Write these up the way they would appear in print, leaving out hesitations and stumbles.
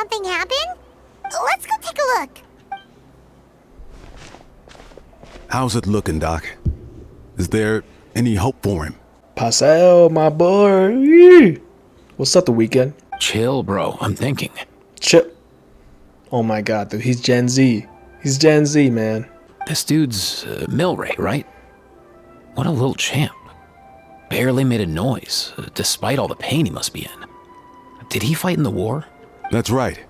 something happen? Let's go take a look. How's it looking, Doc? Is there any hope for him? Paseo, my boy. Yee. What's up, the weekend? Chill, bro. I'm thinking. Chip. Oh my god, dude. He's Gen Z. He's Gen Z, man. This dude's Milray, right? What a little champ. Barely made a noise, despite all the pain he must be in. Did he fight in the war? That's right.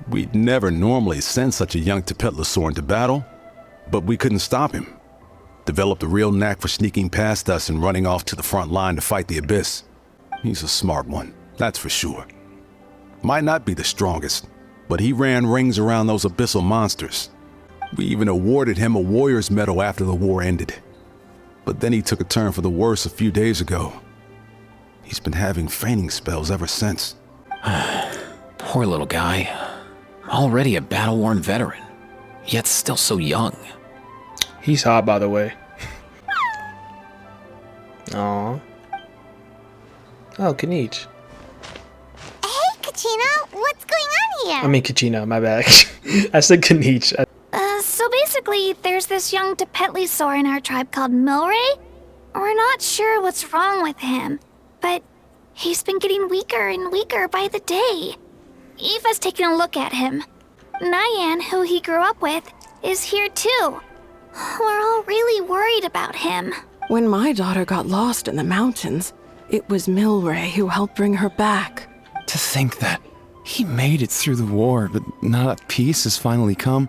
We'd never normally send such a young Tepetlosaur into battle, but we couldn't stop him. Developed a real knack for sneaking past us and running off to the front line to fight the Abyss. He's a smart one, that's for sure. Might not be the strongest, but he ran rings around those abyssal monsters. We even awarded him a warrior's medal after the war ended. But then he took a turn for the worse a few days ago. He's been having fainting spells ever since. Poor little guy. Already a battle-worn veteran, yet still so young. He's hot, by the way. Aww. Oh, Kanichi. Hey, Kachina, what's going on here? I mean, Kachina, my bad. I said Kanichi. So basically, there's this young Tepetlosaur in our tribe called Milray. We're not sure what's wrong with him, but he's been getting weaker and weaker by the day. Eva's taking a look at him. Nyan, who he grew up with, is here too. We're all really worried about him. When my daughter got lost in the mountains, it was Milray who helped bring her back. To think that he made it through the war, but now that peace has finally come.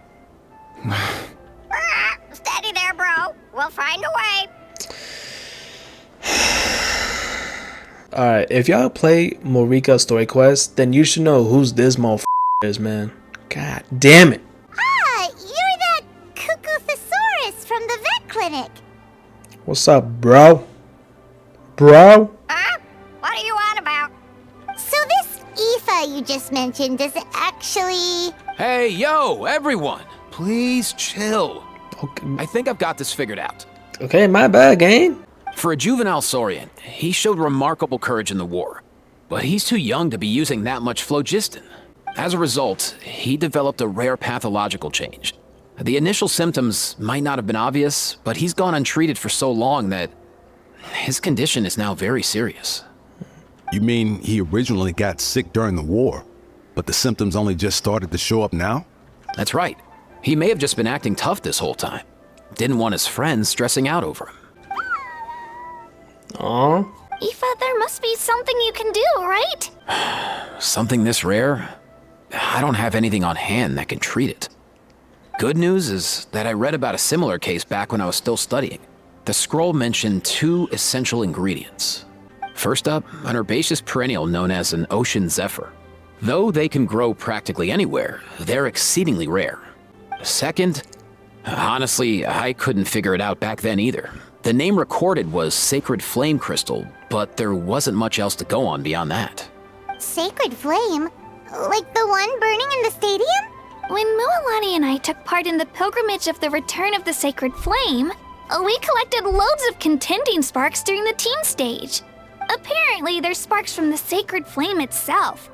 Steady there, bro. We'll find a way. Alright, if y'all play Morika Story Quest, then you should know who's this motherfucker is, man. God damn it. Ah, you're that cuckoo thesaurus from the vet clinic. What's up, bro? Bro? What are you on about? So this Aoife you just mentioned, does it actually... Hey, yo, everyone! Please chill. Okay, I think I've got this figured out. okay, my bad, gang. For a juvenile saurian, he showed remarkable courage in the war, but he's too young to be using that much phlogiston. As a result, he developed a rare pathological change. The initial symptoms might not have been obvious, but he's gone untreated for so long that his condition is now very serious. You mean he originally got sick during the war, but the symptoms only just started to show up now? That's right. He may have just been acting tough this whole time. Didn't want his friends stressing out over him. Aw. Aoife, there must be something you can do, right? Something this rare? I don't have anything on hand that can treat it. Good news is that I read about a similar case back when I was still studying. The scroll mentioned 2 essential ingredients. First up, an herbaceous perennial known as an ocean zephyr. Though they can grow practically anywhere, they're exceedingly rare. Second, honestly, I couldn't figure it out back then either. The name recorded was Sacred Flame Crystal, but there wasn't much else to go on beyond that. Sacred flame? Like the one burning in the stadium? When Mualani and I took part in the pilgrimage of the Return of the Sacred Flame, we collected loads of contending sparks during the team stage. Apparently, they're sparks from the Sacred Flame itself.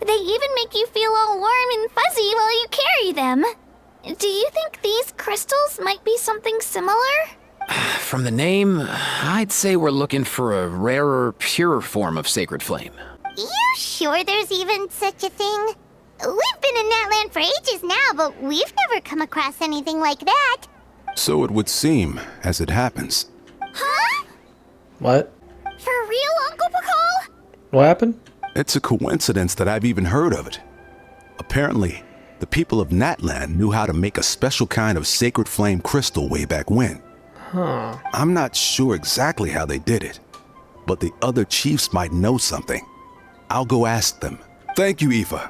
They even make you feel all warm and fuzzy while you carry them. Do you think these crystals might be something similar? From the name, I'd say we're looking for a rarer, purer form of Sacred Flame. You sure there's even such a thing? We've been in that land for ages now, but we've never come across anything like that. So it would seem, as it happens. Huh? What? For real, Uncle Pakal? What happened? It's a coincidence that I've even heard of it. Apparently, the people of Natland knew how to make a special kind of sacred flame crystal way back when. Huh. I'm not sure exactly how they did it, but the other chiefs might know something. I'll go ask them. Thank you, Aoife.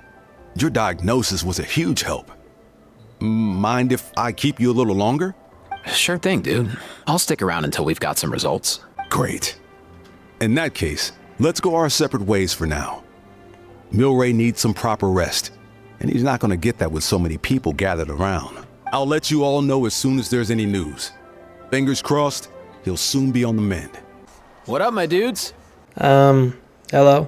Your diagnosis was a huge help. Mind if I keep you a little longer? Sure thing, dude. I'll stick around until we've got some results. Great. In that case, let's go our separate ways for now. Milray needs some proper rest, and he's not going to get that with so many people gathered around. I'll let you all know as soon as there's any news. Fingers crossed, he'll soon be on the mend. What up, my dudes? Hello?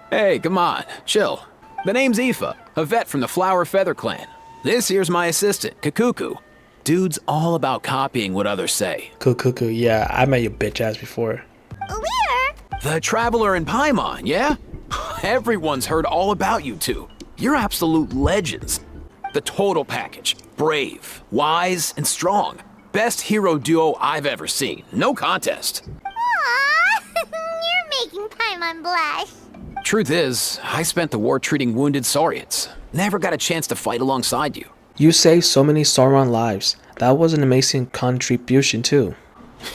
Hey, come on, chill. The name's Aoife, a vet from the Flower Feather clan. This here's my assistant, Kakuku. Dude's all about copying what others say. Cuckoo, yeah, I met your bitch ass before. Where? The Traveler in Paimon, yeah? Everyone's heard all about you two. You're absolute legends. The total package. Brave, wise, and strong. Best hero duo I've ever seen. No contest. Aww, you're making Paimon blush. Truth is, I spent the war treating wounded saurians. Never got a chance to fight alongside you. You saved so many Sauron lives. That was an amazing contribution too.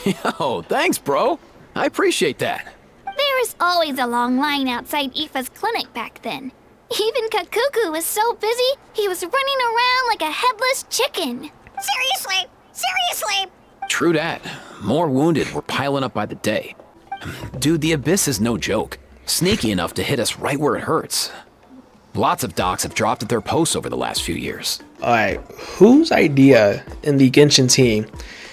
Yo, thanks, bro. I appreciate that. There was always a long line outside Aoife's clinic back then. Even Kakuku was so busy, he was running around like a headless chicken. Seriously? Seriously? True that. More wounded were piling up by the day. Dude, the Abyss is no joke. Sneaky enough to hit us right where it hurts. Lots of docs have dropped at their posts over the last few years. Alright, whose idea in the Genshin team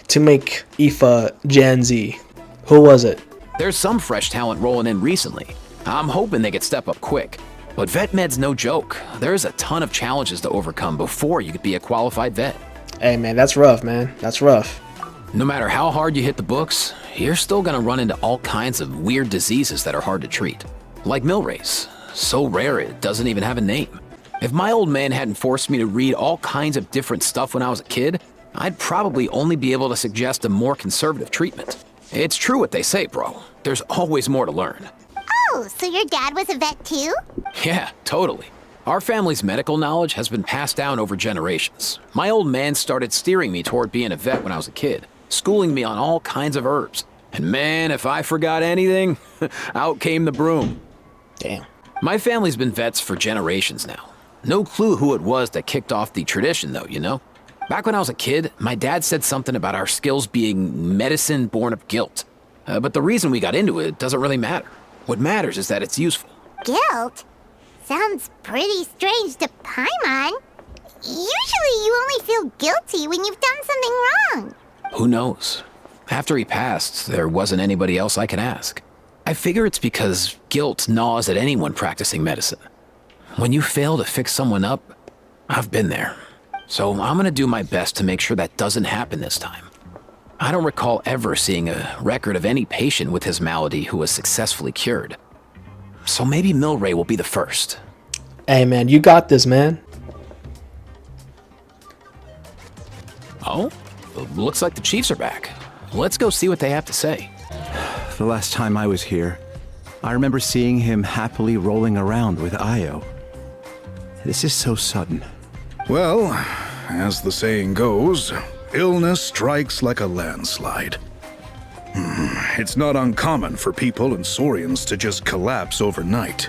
to make Aoife Gen Z? Who was it? There's some fresh talent rolling in recently. I'm hoping they could step up quick. But vet med's no joke. There's a ton of challenges to overcome before you could be a qualified vet. Hey man, that's rough, man. That's rough. No matter how hard you hit the books, you're still gonna run into all kinds of weird diseases that are hard to treat. Like Milray's. So rare it doesn't even have a name. If my old man hadn't forced me to read all kinds of different stuff when I was a kid, I'd probably only be able to suggest a more conservative treatment. It's true what they say, bro. There's always more to learn. Oh, so your dad was a vet too? Yeah, totally. Our family's medical knowledge has been passed down over generations. My old man started steering me toward being a vet when I was a kid, schooling me on all kinds of herbs. And man, if I forgot anything, out came the broom. Damn. My family's been vets for generations now. No clue who it was that kicked off the tradition though, you know? Back when I was a kid, my dad said something about our skills being medicine born of guilt. But the reason we got into it doesn't really matter. What matters is that it's useful. Guilt? Sounds pretty strange to Paimon. Usually you only feel guilty when you've done something wrong. Who knows? After he passed, there wasn't anybody else I could ask. I figure it's because guilt gnaws at anyone practicing medicine. When you fail to fix someone up, I've been there. So I'm gonna do my best to make sure that doesn't happen this time. I don't recall ever seeing a record of any patient with his malady who was successfully cured. So maybe Milray will be the first. Hey man, you got this, man. Oh? Looks like the Chiefs are back. Let's go see what they have to say. The last time I was here, I remember seeing him happily rolling around with Io. This is so sudden. Well, as the saying goes, illness strikes like a landslide. It's not uncommon for people and saurians to just collapse overnight.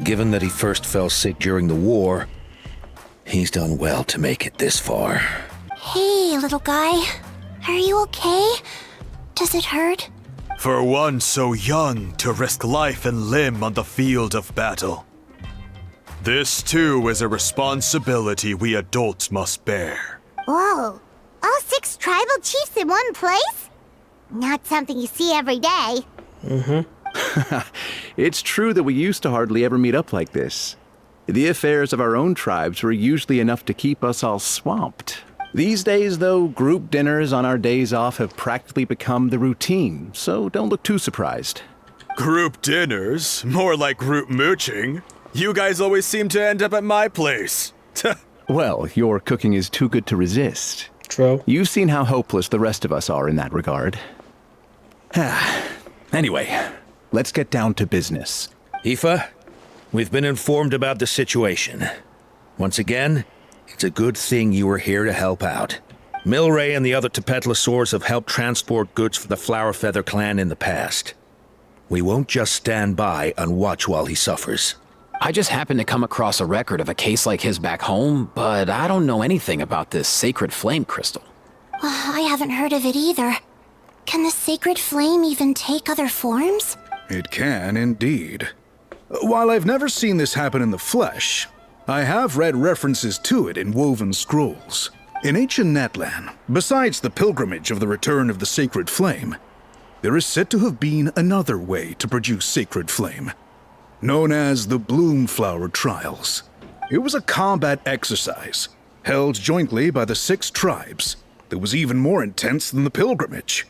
Given that he first fell sick during the war, he's done well to make it this far. Hey, little guy. Are you okay? Does it hurt? For one so young to risk life and limb on the field of battle. This too is a responsibility we adults must bear. Whoa. All 6 tribal chiefs in one place? Not something you see every day. It's true that we used to hardly ever meet up like this. The affairs of our own tribes were usually enough to keep us all swamped. These days, though, group dinners on our days off have practically become the routine, so don't look too surprised. Group dinners? More like group mooching. You guys always seem to end up at my place. Well, your cooking is too good to resist. True. You've seen how hopeless the rest of us are in that regard. Anyway, let's get down to business. Aoife, we've been informed about the situation. Once again, it's a good thing you were here to help out. Milray and the other Tepetlosaurs have helped transport goods for the Flower Feather clan in the past. We won't just stand by and watch while he suffers. I just happened to come across a record of a case like his back home, but I don't know anything about this sacred flame crystal. I haven't heard of it either. Can the sacred flame even take other forms? It can indeed. While I've never seen this happen in the flesh, I have read references to it in woven scrolls. In ancient Natlan, besides the pilgrimage of the return of the sacred flame, there is said to have been another way to produce sacred flame. known as the Bloomflower Trials. It was a combat exercise held jointly by the 6 tribes that was even more intense than the pilgrimage.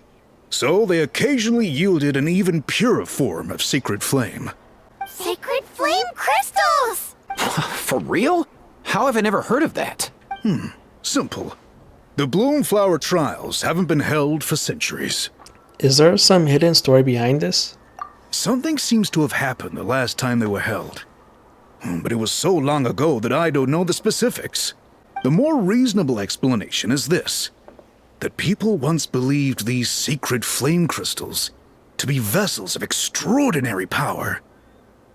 So they occasionally yielded an even purer form of sacred flame. Sacred flame crystals! For real? How have I never heard of that? Simple. The Bloomflower Trials haven't been held for centuries. Is there some hidden story behind this? Something seems to have happened the last time they were held. But it was so long ago that I don't know the specifics. The more reasonable explanation is this: that people once believed these sacred flame crystals to be vessels of extraordinary power,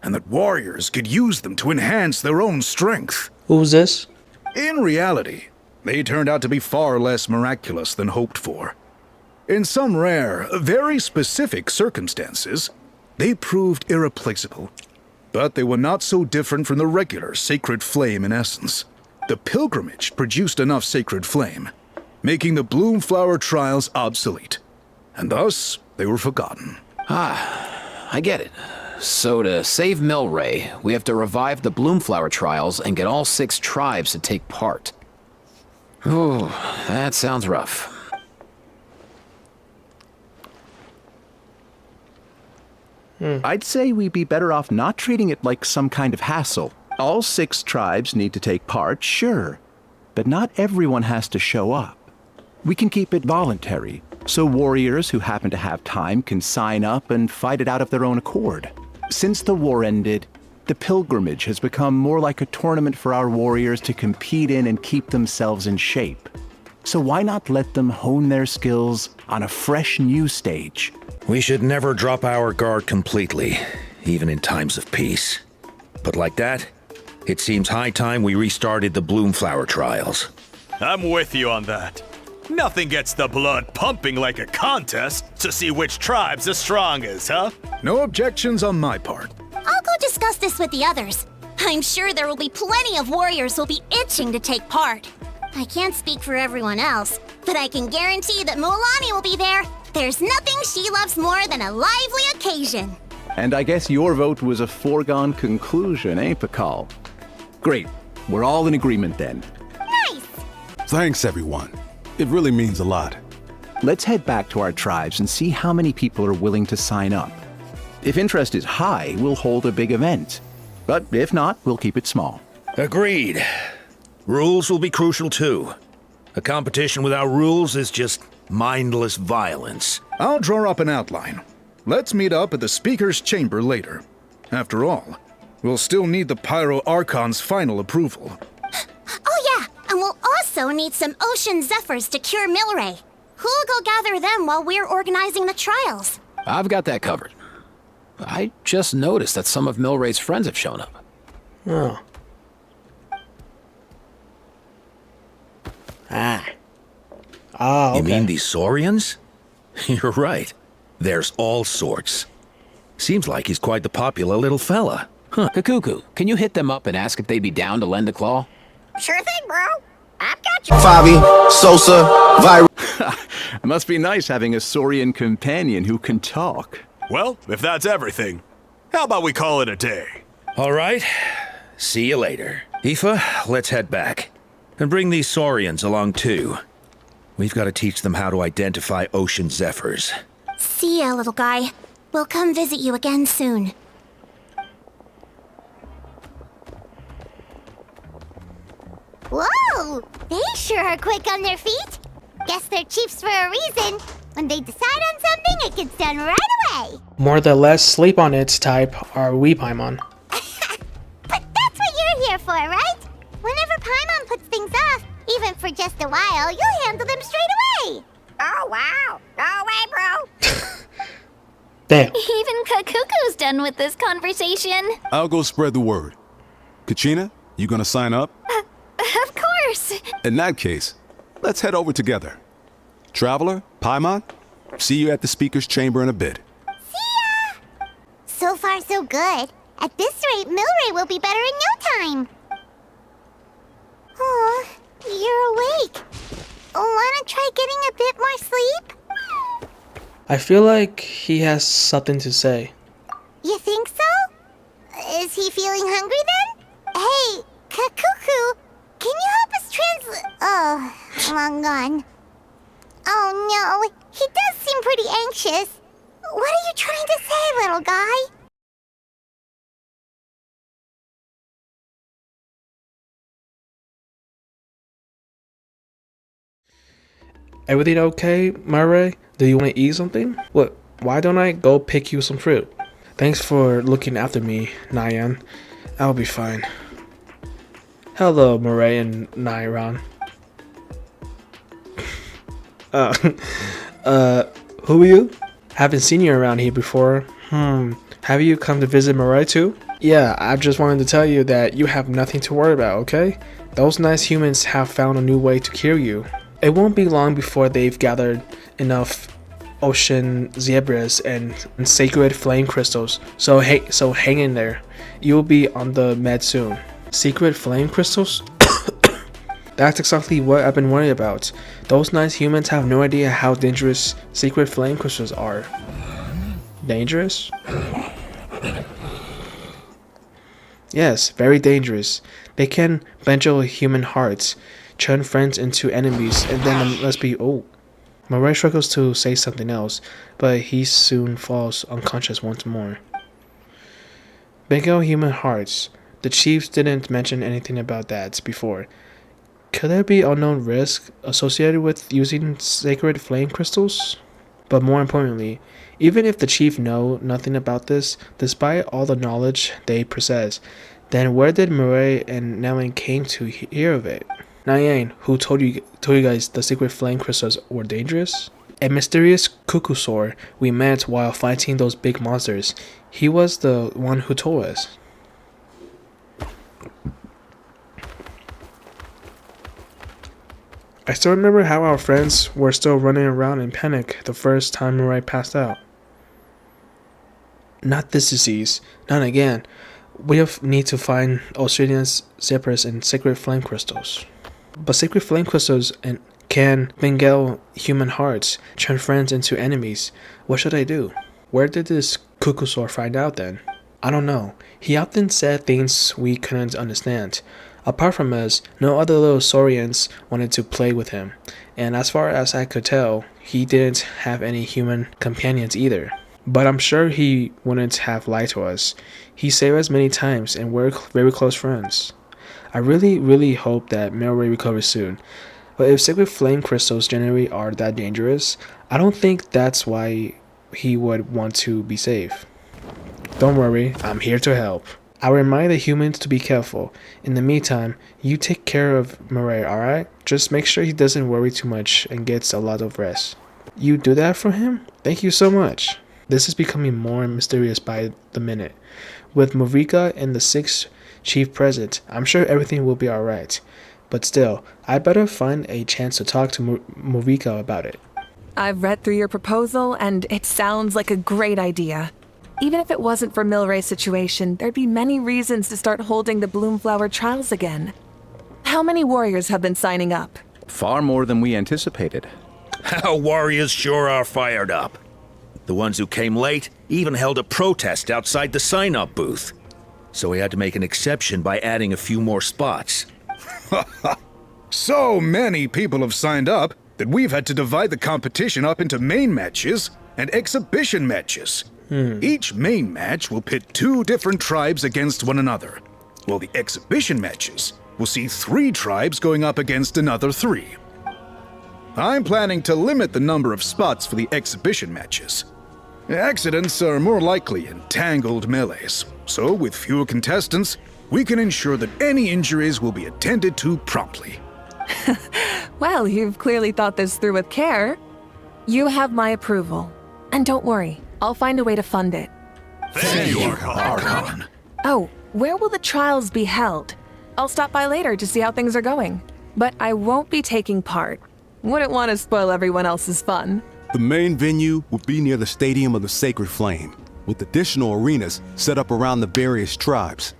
and that warriors could use them to enhance their own strength. Who's this? In reality, they turned out to be far less miraculous than hoped for. In some rare, very specific circumstances, they proved irreplaceable. But they were not so different from the regular sacred flame in essence. The pilgrimage produced enough sacred flame, making the Bloomflower Trials obsolete. And thus, they were forgotten. I get it. So to save Milray, we have to revive the Bloomflower Trials and get all 6 tribes to take part. Ooh, that sounds rough. I'd say we'd be better off not treating it like some kind of hassle. All 6 tribes need to take part, sure, but not everyone has to show up. We can keep it voluntary, so warriors who happen to have time can sign up and fight it out of their own accord. Since the war ended, the pilgrimage has become more like a tournament for our warriors to compete in and keep themselves in shape. So why not let them hone their skills on a fresh new stage? We should never drop our guard completely, even in times of peace. But like that, it seems high time we restarted the Bloomflower Trials. I'm with you on that. Nothing gets the blood pumping like a contest to see which tribe's the strongest, huh? No objections on my part. I'll go discuss this with the others. I'm sure there will be plenty of warriors who'll be itching to take part. I can't speak for everyone else, but I can guarantee that Mualani will be there. There's nothing she loves more than a lively occasion. And I guess your vote was a foregone conclusion, eh, Pakal? Great. We're all in agreement then. Nice! Thanks, everyone. It really means a lot. Let's head back to our tribes and see how many people are willing to sign up. If interest is high, we'll hold a big event. But if not, we'll keep it small. Agreed. Rules will be crucial too. A competition without rules is just mindless violence. I'll draw up an outline. Let's meet up at the Speaker's Chamber later. After all, we'll still need the Pyro Archon's final approval. Oh yeah, and we'll also need some Ocean Zephyrs to cure Milray. Who'll go gather them while we're organizing the trials? I've got that covered. I just noticed that some of Milray's friends have shown up. Oh. Okay. You mean these saurians? You're right. There's all sorts. Seems like he's quite the popular little fella. Huh. Kakuku, can you hit them up and ask if they'd be down to lend a claw? Sure thing, bro. I've got you. Fabi, Sosa, Viral. It must be nice having a saurian companion who can talk. Well, if that's everything, how about we call it a day? All right. See you later. Aoife, let's head back. And bring these saurians along too. We've got to teach them how to identify ocean zephyrs. See ya, little guy. We'll come visit you again soon. Whoa! They sure are quick on their feet. Guess they're chiefs for a reason. When they decide on something, it gets done right away. More the less sleep on its type are we Paimon. But that's what you're here for, right? Whenever Paimon puts things off, even for just a while, you'll handle them straight away. Oh, wow. No way, bro. Damn. Even Kakuku's done with this conversation. I'll go spread the word. Kachina, you gonna sign up? Of course. In that case, let's head over together. Traveler, Paimon, see you at the Speaker's Chamber in a bit. See ya! So far, so good. At this rate, Milray will be better in no time. Aw, you're awake. Wanna try getting a bit more sleep? I feel like he has something to say. You think so? gun. Oh no, he does seem pretty anxious. What are you trying to say, little guy? Everything okay, Murray? Do you want to eat something? What? Why don't I go pick you some fruit? Thanks for looking after me, Nyan. I'll be fine. Hello, Murray and Nairon. Who are you? Haven't seen you around here before. Have you come to visit Murray too? Yeah, I just wanted to tell you that you have nothing to worry about, okay? Those nice humans have found a new way to cure you. It won't be long before they've gathered enough ocean zebras and sacred flame crystals. So hang in there. You'll be on the med soon. Secret flame crystals? That's exactly what I've been worried about. Those nice humans have no idea how dangerous secret flame crystals are. Dangerous? Yes, very dangerous. They can bejewel human hearts, turn friends into enemies, and then let's be Murray struggles to say something else, but he soon falls unconscious once more. Bejewel human hearts. The chiefs didn't mention anything about that before. Could there be unknown risk associated with using sacred flame crystals? But more importantly, even if the chief know nothing about this, despite all the knowledge they possess, then where did Murray and Nyan came to hear of it? Nyan, who told you guys the secret flame crystals were dangerous? A mysterious cuckoosaur we met while fighting those big monsters. He was the one who told us. I still remember how our friends were still running around in panic the first time Murray passed out. Not this disease. Not again. We need to find Australian zebras and sacred flame crystals. But sacred flame crystals can bejewel human hearts, turn friends into enemies. What should I do? Where did this cuckoosaur find out then? I don't know. He often said things we couldn't understand. Apart from us, no other little saurians wanted to play with him, and as far as I could tell, he didn't have any human companions either. But I'm sure he wouldn't have lied to us. He saved us many times, and we're very close friends. I really hope that Murray recovers soon. But if sacred flame crystals generally are that dangerous, I don't think that's why he would want to be safe. Don't worry, I'm here to help. I remind the humans to be careful. In the meantime, you take care of Murray, alright? Just make sure he doesn't worry too much and gets a lot of rest. You do that for him? Thank you so much. This is becoming more mysterious by the minute. With Marika and the 6th chief present, I'm sure everything will be alright. But still, I better find a chance to talk to Marika about it. I've read through your proposal, and it sounds like a great idea. Even if it wasn't for Milray's situation, there'd be many reasons to start holding the Bloomflower trials again. How many warriors have been signing up? Far more than we anticipated. Our warriors sure are fired up. The ones who came late even held a protest outside the sign-up booth. So we had to make an exception by adding a few more spots. So many people have signed up that we've had to divide the competition up into main matches and exhibition matches. Each main match will pit 2 different tribes against one another, while the exhibition matches will see 3 tribes going up against another 3. I'm planning to limit the number of spots for the exhibition matches. Accidents are more likely in tangled melees, so with fewer contestants, we can ensure that any injuries will be attended to promptly. Well, you've clearly thought this through with care. You have my approval. And don't worry, I'll find a way to fund it. Thank you, Archon. Oh, where will the trials be held? I'll stop by later to see how things are going. But I won't be taking part. Wouldn't want to spoil everyone else's fun. The main venue will be near the Stadium of the Sacred Flame, with additional arenas set up around the various tribes.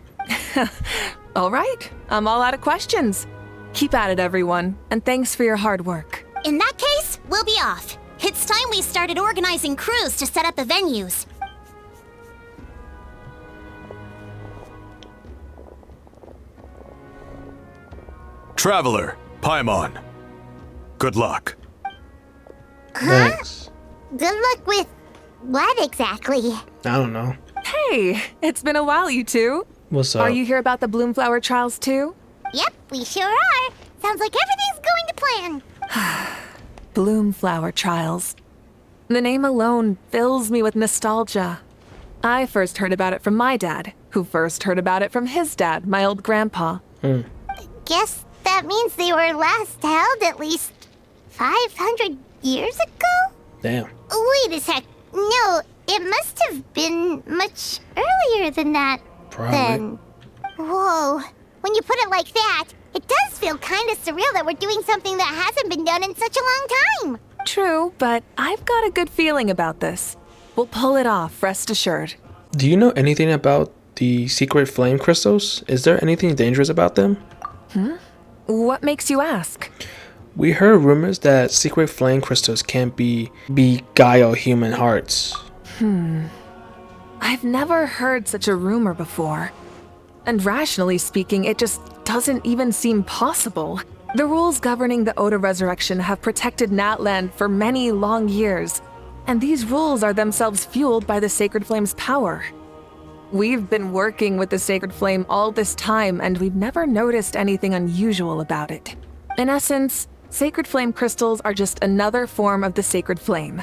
All right, I'm all out of questions. Keep at it, everyone, and thanks for your hard work. In that case, we'll be off. It's time we started organizing crews to set up the venues. Traveler, Paimon. Good luck. Thanks. Good luck with what exactly? I don't know. Hey, it's been a while, you two. What's up? Are you here about the Bloomflower trials too? Yep, we sure are. Sounds like everything's going to plan. Bloomflower trials. The name alone fills me with nostalgia. I first heard about it from my dad, who first heard about it from his dad, my old grandpa. Guess that means they were last held at least 500 years ago? Damn. Wait a sec. No, it must have been much earlier than that. Probably. Then. Whoa. When you put it like that, it does feel kind of surreal that we're doing something that hasn't been done in such a long time. True, but I've got a good feeling about this. We'll pull it off, rest assured. Do you know anything about the secret flame crystals? Is there anything dangerous about them? What makes you ask? We heard rumors that secret flame crystals can beguile human hearts. I've never heard such a rumor before. And rationally speaking, it just doesn't even seem possible. The rules governing the Oda resurrection have protected Natland for many long years, and these rules are themselves fueled by the Sacred Flame's power. We've been working with the Sacred Flame all this time, and we've never noticed anything unusual about it. In essence, Sacred Flame crystals are just another form of the Sacred Flame.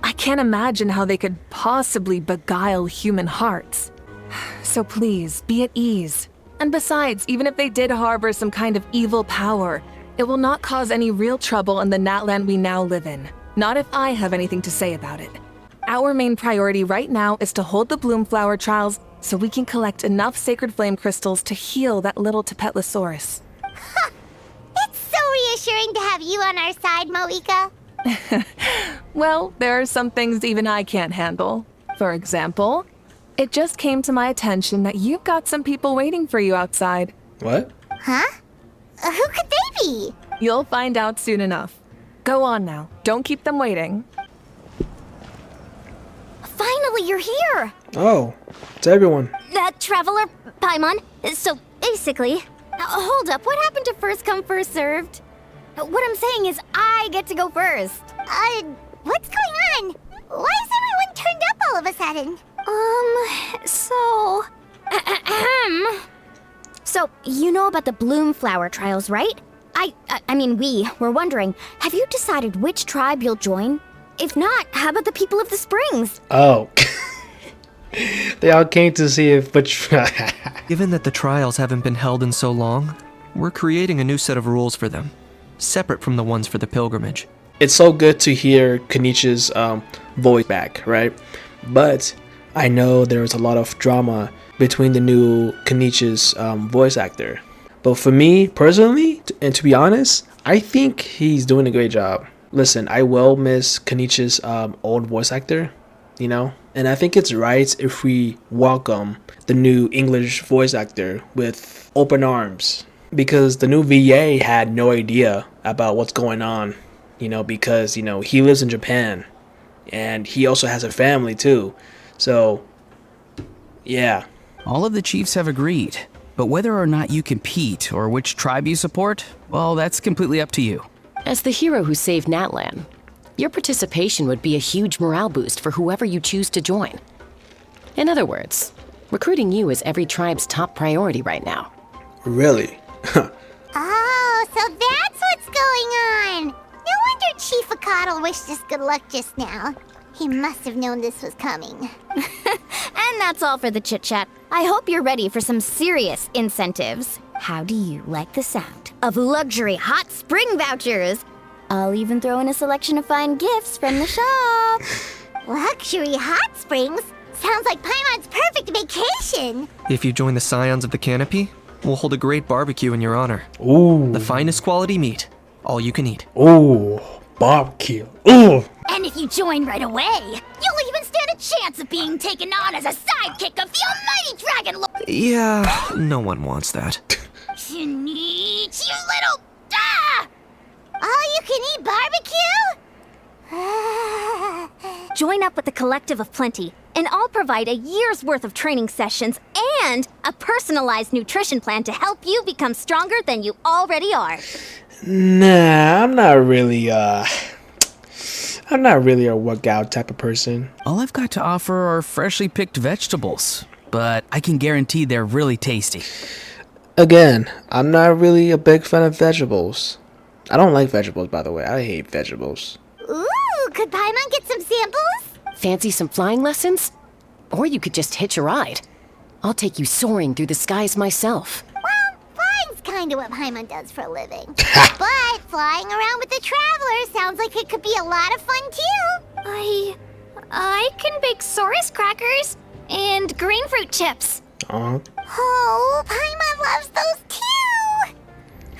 I can't imagine how they could possibly beguile human hearts. So please, be at ease. And besides, even if they did harbor some kind of evil power, it will not cause any real trouble in the Natland we now live in. Not if I have anything to say about it. Our main priority right now is to hold the Bloomflower trials so we can collect enough Sacred Flame crystals to heal that little Tapetlosaurus. It's so reassuring to have you on our side, Moika. Well, there are some things even I can't handle. For example, it just came to my attention that you've got some people waiting for you outside. What? Huh? Who could they be? You'll find out soon enough. Go on now. Don't keep them waiting. Finally, you're here! Oh, it's everyone. Traveler Paimon. So, basically... hold up, what happened to first come, first served? What I'm saying is I get to go first. What's going on? Why is everyone turned up all of a sudden? So, you know about the Bloomflower trials, right? I mean, we were wondering, have you decided which tribe you'll join? If not, how about the people of the Springs? Oh. They all came to see if which... Given that the trials haven't been held in so long, we're creating a new set of rules for them, separate from the ones for the pilgrimage. It's so good to hear Kenichi's voice back, right? But I know there was a lot of drama between the new Kenichi's voice actor. But for me, personally, and to be honest, I think he's doing a great job. Listen, I will miss Kenichi's old voice actor, you know? And I think it's right if we welcome the new English voice actor with open arms. Because the new VA had no idea about what's going on, you know, because, you know, he lives in Japan. And he also has a family too. So, yeah. All of the chiefs have agreed. But whether or not you compete or which tribe you support, well, that's completely up to you. As the hero who saved Natlan, your participation would be a huge morale boost for whoever you choose to join. In other words, recruiting you is every tribe's top priority right now. Really? Oh, so that's what's going on. No wonder Chief Akatl wished us good luck just now. He must have known this was coming. And that's all for the chit-chat. I hope you're ready for some serious incentives. How do you like the sound of luxury hot spring vouchers? I'll even throw in a selection of fine gifts from the shop. Luxury hot springs? Sounds like Paimon's perfect vacation. If you join the Scions of the Canopy, we'll hold a great barbecue in your honor. Ooh. The finest quality meat, all you can eat. Ooh, barbecue. Ooh. And if you join right away, you'll even stand a chance of being taken on as a sidekick of the almighty Dragon Lord. Yeah, no one wants that. You little... All-you-can-eat barbecue? Join up with the Collective of Plenty, and I'll provide a year's worth of training sessions and a personalized nutrition plan to help you become stronger than you already are. Nah, I'm not really a workout type of person. All I've got to offer are freshly picked vegetables, but I can guarantee they're really tasty. Again, I'm not really a big fan of vegetables. I don't like vegetables, by the way. I hate vegetables. Ooh, could Paimon get some samples? Fancy some flying lessons? Or you could just hitch a ride. I'll take you soaring through the skies myself. Well, flying's kind of what Paimon does for a living. But flying around with the Traveler sounds like it could be a lot of fun too. I can bake Saurus crackers and green fruit chips. Oh, Paimon loves those too.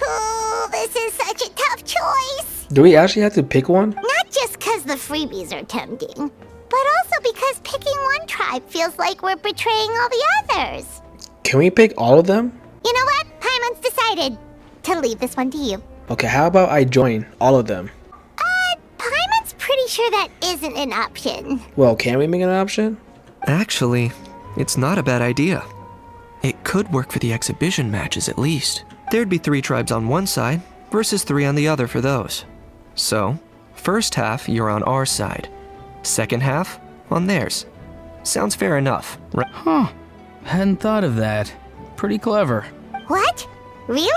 Oh, this is such a tough choice. Do we actually have to pick one? Not just because the freebies are tempting, but also because picking one tribe feels like we're betraying all the others. Can we pick all of them? You know what? Paimon's decided to leave this one to you. Okay, how about I join all of them? Paimon's pretty sure that isn't an option. Well, can we make an option? Actually, it's not a bad idea. It could work for the exhibition matches at least. There'd be 3 tribes on one side versus 3 on the other for those. So, first half you're on our side. Second half on theirs. Sounds fair enough, right? Huh. Hadn't thought of that. Pretty clever. What? Really?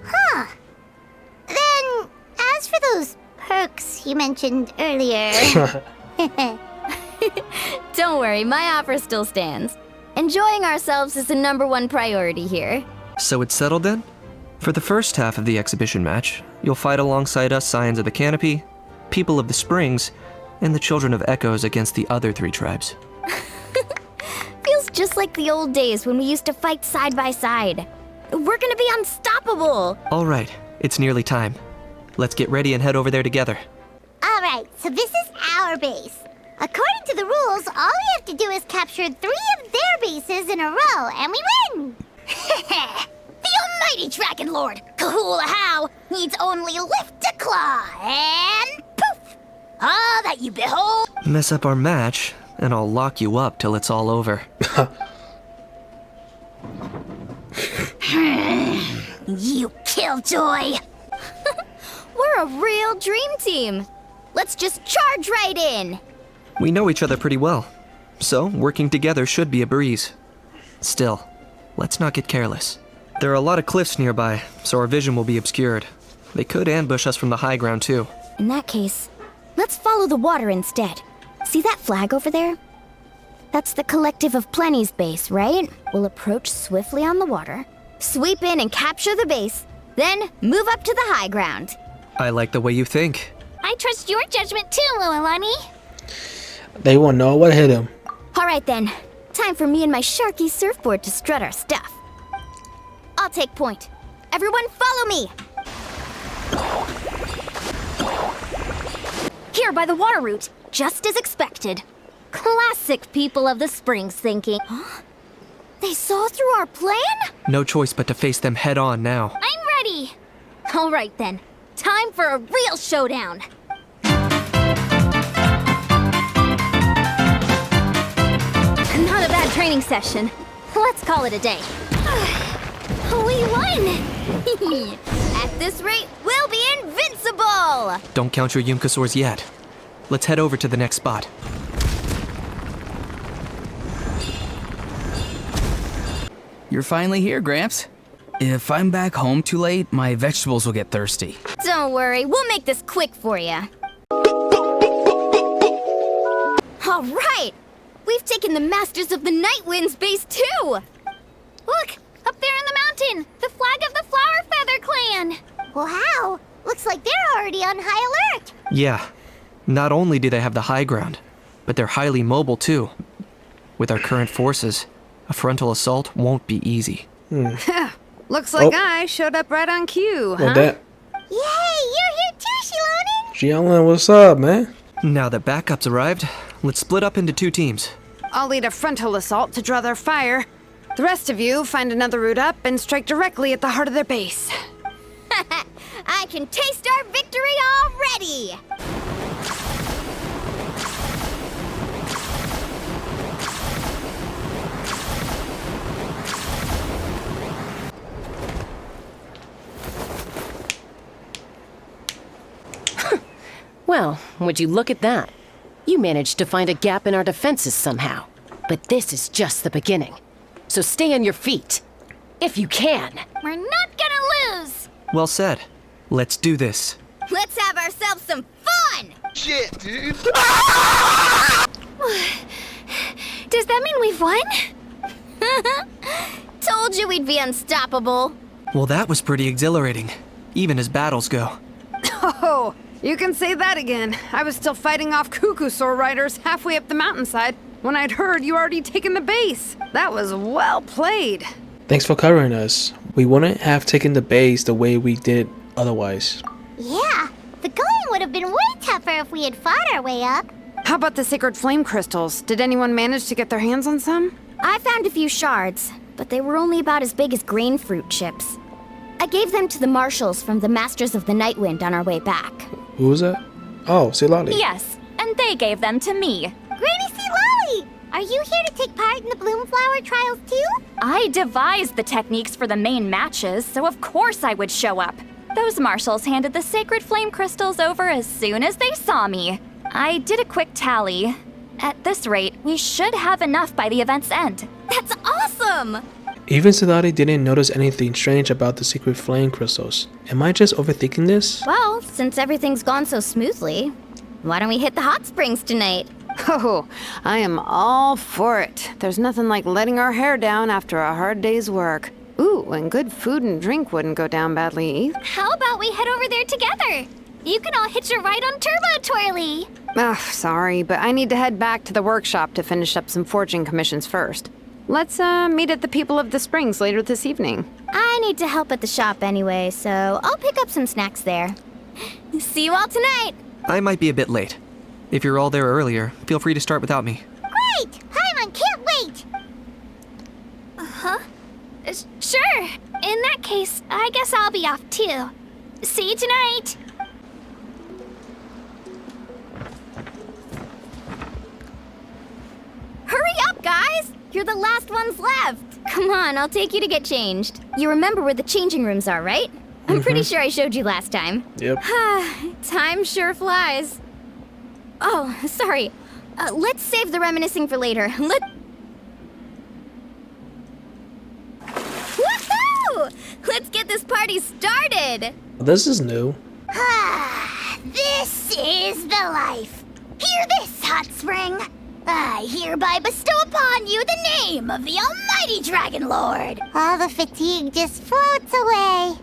Huh. Then, as for those perks you mentioned earlier... Don't worry, my offer still stands. Enjoying ourselves is the #1 priority here. So it's settled then? For the first half of the exhibition match, you'll fight alongside us Scions of the Canopy, People of the Springs, and the Children of Echoes against the other 3 tribes. Feels just like the old days when we used to fight side by side. We're gonna be unstoppable! All right, it's nearly time. Let's get ready and head over there together. Alright, so this is our base. According to the rules, all we have to do is capture 3 of their bases in a row, and we win! The almighty Dragon Lord, Kahula How, needs only lift a claw, and poof! All that you behold... Mess up our match, and I'll lock you up till it's all over. You killjoy! We're a real dream team. Let's just charge right in. We know each other pretty well, so working together should be a breeze. Still, let's not get careless. There are a lot of cliffs nearby, so our vision will be obscured. They could ambush us from the high ground too. In that case, let's follow the water instead. See that flag over there? That's the Collective of Plenty's base, right? We'll approach swiftly on the water, sweep in and capture the base, then move up to the high ground. I like the way you think. I trust your judgment too, Lualani. They won't know what hit him. Alright then, time for me and my Sharky surfboard to strut our stuff. I'll take point. Everyone follow me! Here by the water route, just as expected. Classic People of the Springs thinking. Huh? They saw through our plan? No choice but to face them head on now. I'm ready! Alright then, time for a real showdown! Not a bad training session. Let's call it a day. We won! At this rate, we'll be invincible! Don't count your Yumkasaurs yet. Let's head over to the next spot. You're finally here, Gramps. If I'm back home too late, my vegetables will get thirsty. Don't worry, we'll make this quick for you. All right! We've taken the Masters of the Night Winds base too! Look! Up there in the mountain! The flag of the Flower Feather Clan! Wow! Looks like they're already on high alert! Yeah. Not only do they have the high ground, but they're highly mobile too. With our current forces, a frontal assault won't be easy. Looks like I showed up right on cue, huh? That. Yay! You're here too, Shilonen! Shilonen, what's up, man? Now that backup's arrived, let's split up into 2 teams. I'll lead a frontal assault to draw their fire. The rest of you find another route up and strike directly at the heart of their base. I can taste our victory already! Well, would you look at that? You managed to find a gap in our defenses somehow. But this is just the beginning. So stay on your feet. If you can. We're not gonna lose! Well said. Let's do this. Let's have ourselves some fun! Shit, dude. Does that mean we've won? Told you we'd be unstoppable. Well, that was pretty exhilarating, even as battles go. Oh, you can say that again. I was still fighting off Cuckoosaur riders halfway up the mountainside when I'd heard you already taken the base. That was well played. Thanks for covering us. We wouldn't have taken the base the way we did otherwise. Yeah, the going would have been way tougher if we had fought our way up. How about the sacred flame crystals? Did anyone manage to get their hands on some? I found a few shards, but they were only about as big as grain fruit chips. I gave them to the marshals from the Masters of the Nightwind on our way back. Who was that? Oh, Silali. Yes, and they gave them to me. Granny C. Lolly! Are you here to take part in the Bloomflower trials too? I devised the techniques for the main matches, so of course I would show up. Those marshals handed the sacred flame crystals over as soon as they saw me. I did a quick tally. At this rate, we should have enough by the event's end. That's awesome! Even Silali didn't notice anything strange about the secret flame crystals. Am I just overthinking this? Well, since everything's gone so smoothly, why don't we hit the hot springs tonight? Oh, I am all for it. There's nothing like letting our hair down after a hard day's work. Ooh, and good food and drink wouldn't go down badly either. How about we head over there together? You can all hitch a ride on Turbo Twirly. Ugh, sorry, but I need to head back to the workshop to finish up some forging commissions first. Let's meet at the People of the Springs later this evening. I need to help at the shop anyway, so I'll pick up some snacks there. See you all tonight! I might be a bit late. If you're all there earlier, feel free to start without me. Great! Paimon can't wait! Uh-huh. Sure. In that case, I guess I'll be off too. See you tonight. Hurry up, guys! You're the last ones left! Come on, I'll take you to get changed. You remember where the changing rooms are, right? I'm pretty sure I showed you last time. Yep. Time sure flies. Oh, sorry. Let's save the reminiscing for later. Woohoo! Let's get this party started! This is new. This is the life. Hear this, hot spring. I hereby bestow upon you the name of the almighty Dragon Lord. All the fatigue just floats away.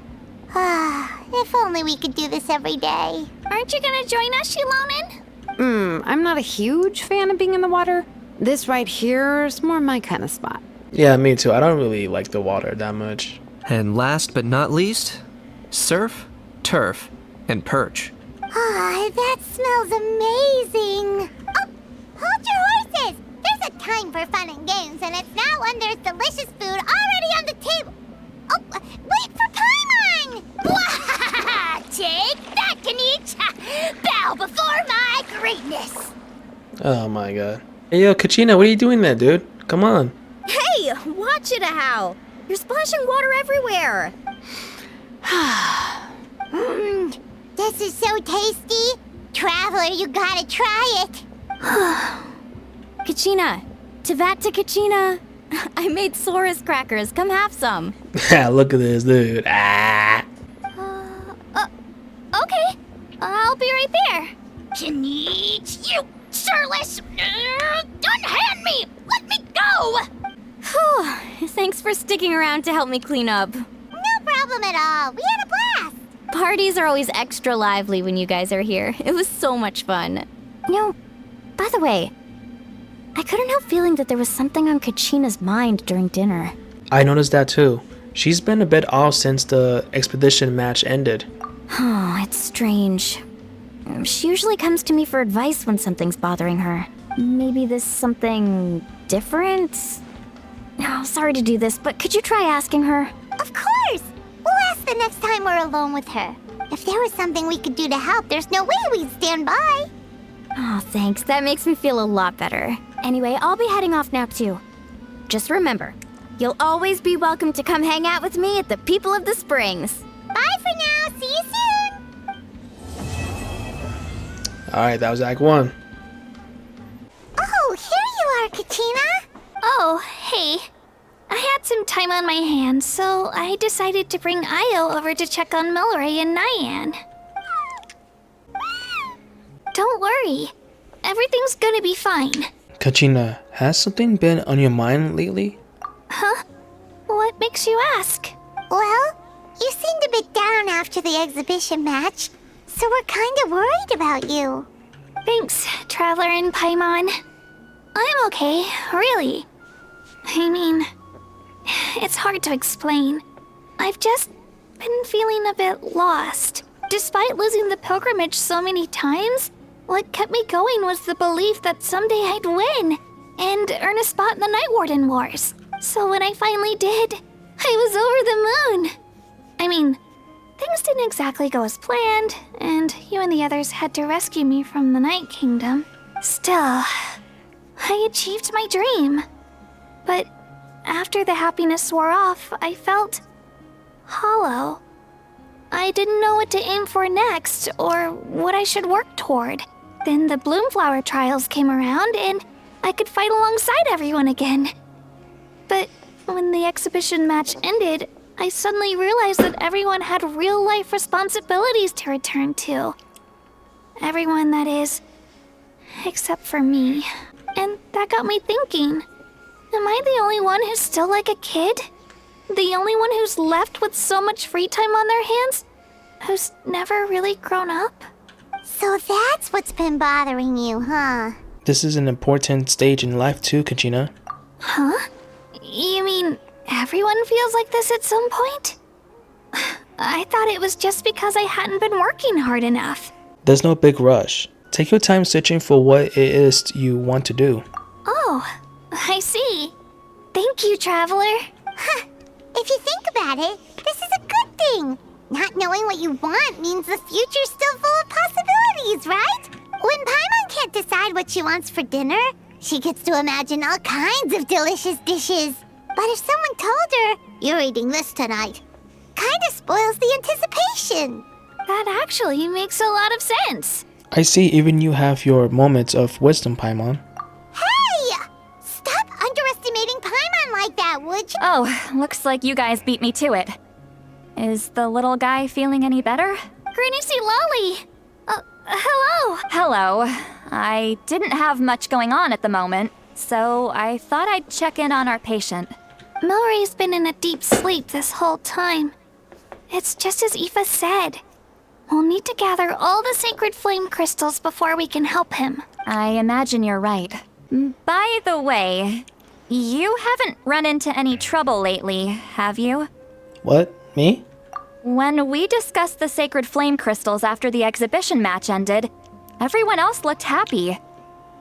If only we could do this every day. Aren't you gonna join us, Shilonin? I'm not a huge fan of being in the water. This right here is more my kind of spot. Yeah, me too. I don't really like the water that much. And last but not least, surf, turf, and perch. That smells amazing. Oh, hold your horses. There's a time for fun and games, and it's now when there's delicious food already on the table. Oh, wait for Paimon! Take that, Kanich! Bow before my greatness! Oh my god. Hey yo, Kachina, what are you doing there, dude? Come on. Hey, watch it, How. You're splashing water everywhere. This is so tasty. Traveler, you gotta try it. Kachina, Tevat to Kachina. I made Saurus crackers. Come have some. Look at this, dude. Okay. I'll be right there. Kanich, you shirtless! Unhand me! Let me go! Whew. Thanks for sticking around to help me clean up. No problem at all. We had a blast. Parties are always extra lively when you guys are here. It was so much fun. By the way, I couldn't help feeling that there was something on Kachina's mind during dinner. I noticed that too. She's been a bit off since the expedition match ended. Oh, it's strange. She usually comes to me for advice when something's bothering her. Maybe this something different? Oh, sorry to do this, but could you try asking her? Of course! We'll ask the next time we're alone with her. If there was something we could do to help, there's no way we'd stand by. Oh, thanks. That makes me feel a lot better. Anyway, I'll be heading off now too. Just remember, you'll always be welcome to come hang out with me at the People of the Springs. Bye for now. See you soon. Alright, that was Act 1. Oh, here you are, Katrina. Oh, hey. I had some time on my hands, so I decided to bring Io over to check on Milray and Nyan. Don't worry. Everything's gonna be fine. Kachina, has something been on your mind lately? Huh? What makes you ask? Well, you seemed a bit down after the exhibition match, so we're kind of worried about you. Thanks, Traveler and Paimon. I'm okay, really. I mean, it's hard to explain. I've just been feeling a bit lost. Despite losing the pilgrimage so many times, what kept me going was the belief that someday I'd win and earn a spot in the Night Warden Wars. So when I finally did, I was over the moon. I mean, things didn't exactly go as planned, and you and the others had to rescue me from the Night Kingdom. Still, I achieved my dream. But after the happiness wore off, I felt hollow. I didn't know what to aim for next, or what I should work toward. Then the Bloomflower trials came around, and I could fight alongside everyone again. But when the exhibition match ended, I suddenly realized that everyone had real-life responsibilities to return to. Everyone, that is. Except for me. And that got me thinking. Am I the only one who's still like a kid? The only one who's left with so much free time on their hands? Who's never really grown up? So that's what's been bothering you, huh? This is an important stage in life too, Kachina. Huh? You mean everyone feels like this at some point? I thought it was just because I hadn't been working hard enough. There's no big rush. Take your time searching for what it is you want to do. Oh, I see. Thank you, Traveler. Huh. If you think about it, this is a good thing. Not knowing what you want means the future's still full of possibilities, right? When Paimon can't decide what she wants for dinner, she gets to imagine all kinds of delicious dishes. But if someone told her, "You're eating this tonight," kinda spoils the anticipation. That actually makes a lot of sense. I see even you have your moments of wisdom, Paimon. Hey! Stop underestimating Paimon like that, would you? Oh, looks like you guys beat me to it. Is the little guy feeling any better? Granny C. Lolly! Hello! Hello. I didn't have much going on at the moment, so I thought I'd check in on our patient. Milray's been in a deep sleep this whole time. It's just as Aoife said. We'll need to gather all the sacred flame crystals before we can help him. I imagine you're right. By the way, you haven't run into any trouble lately, have you? What? Me? When we discussed the sacred flame crystals after the exhibition match ended, everyone else looked happy.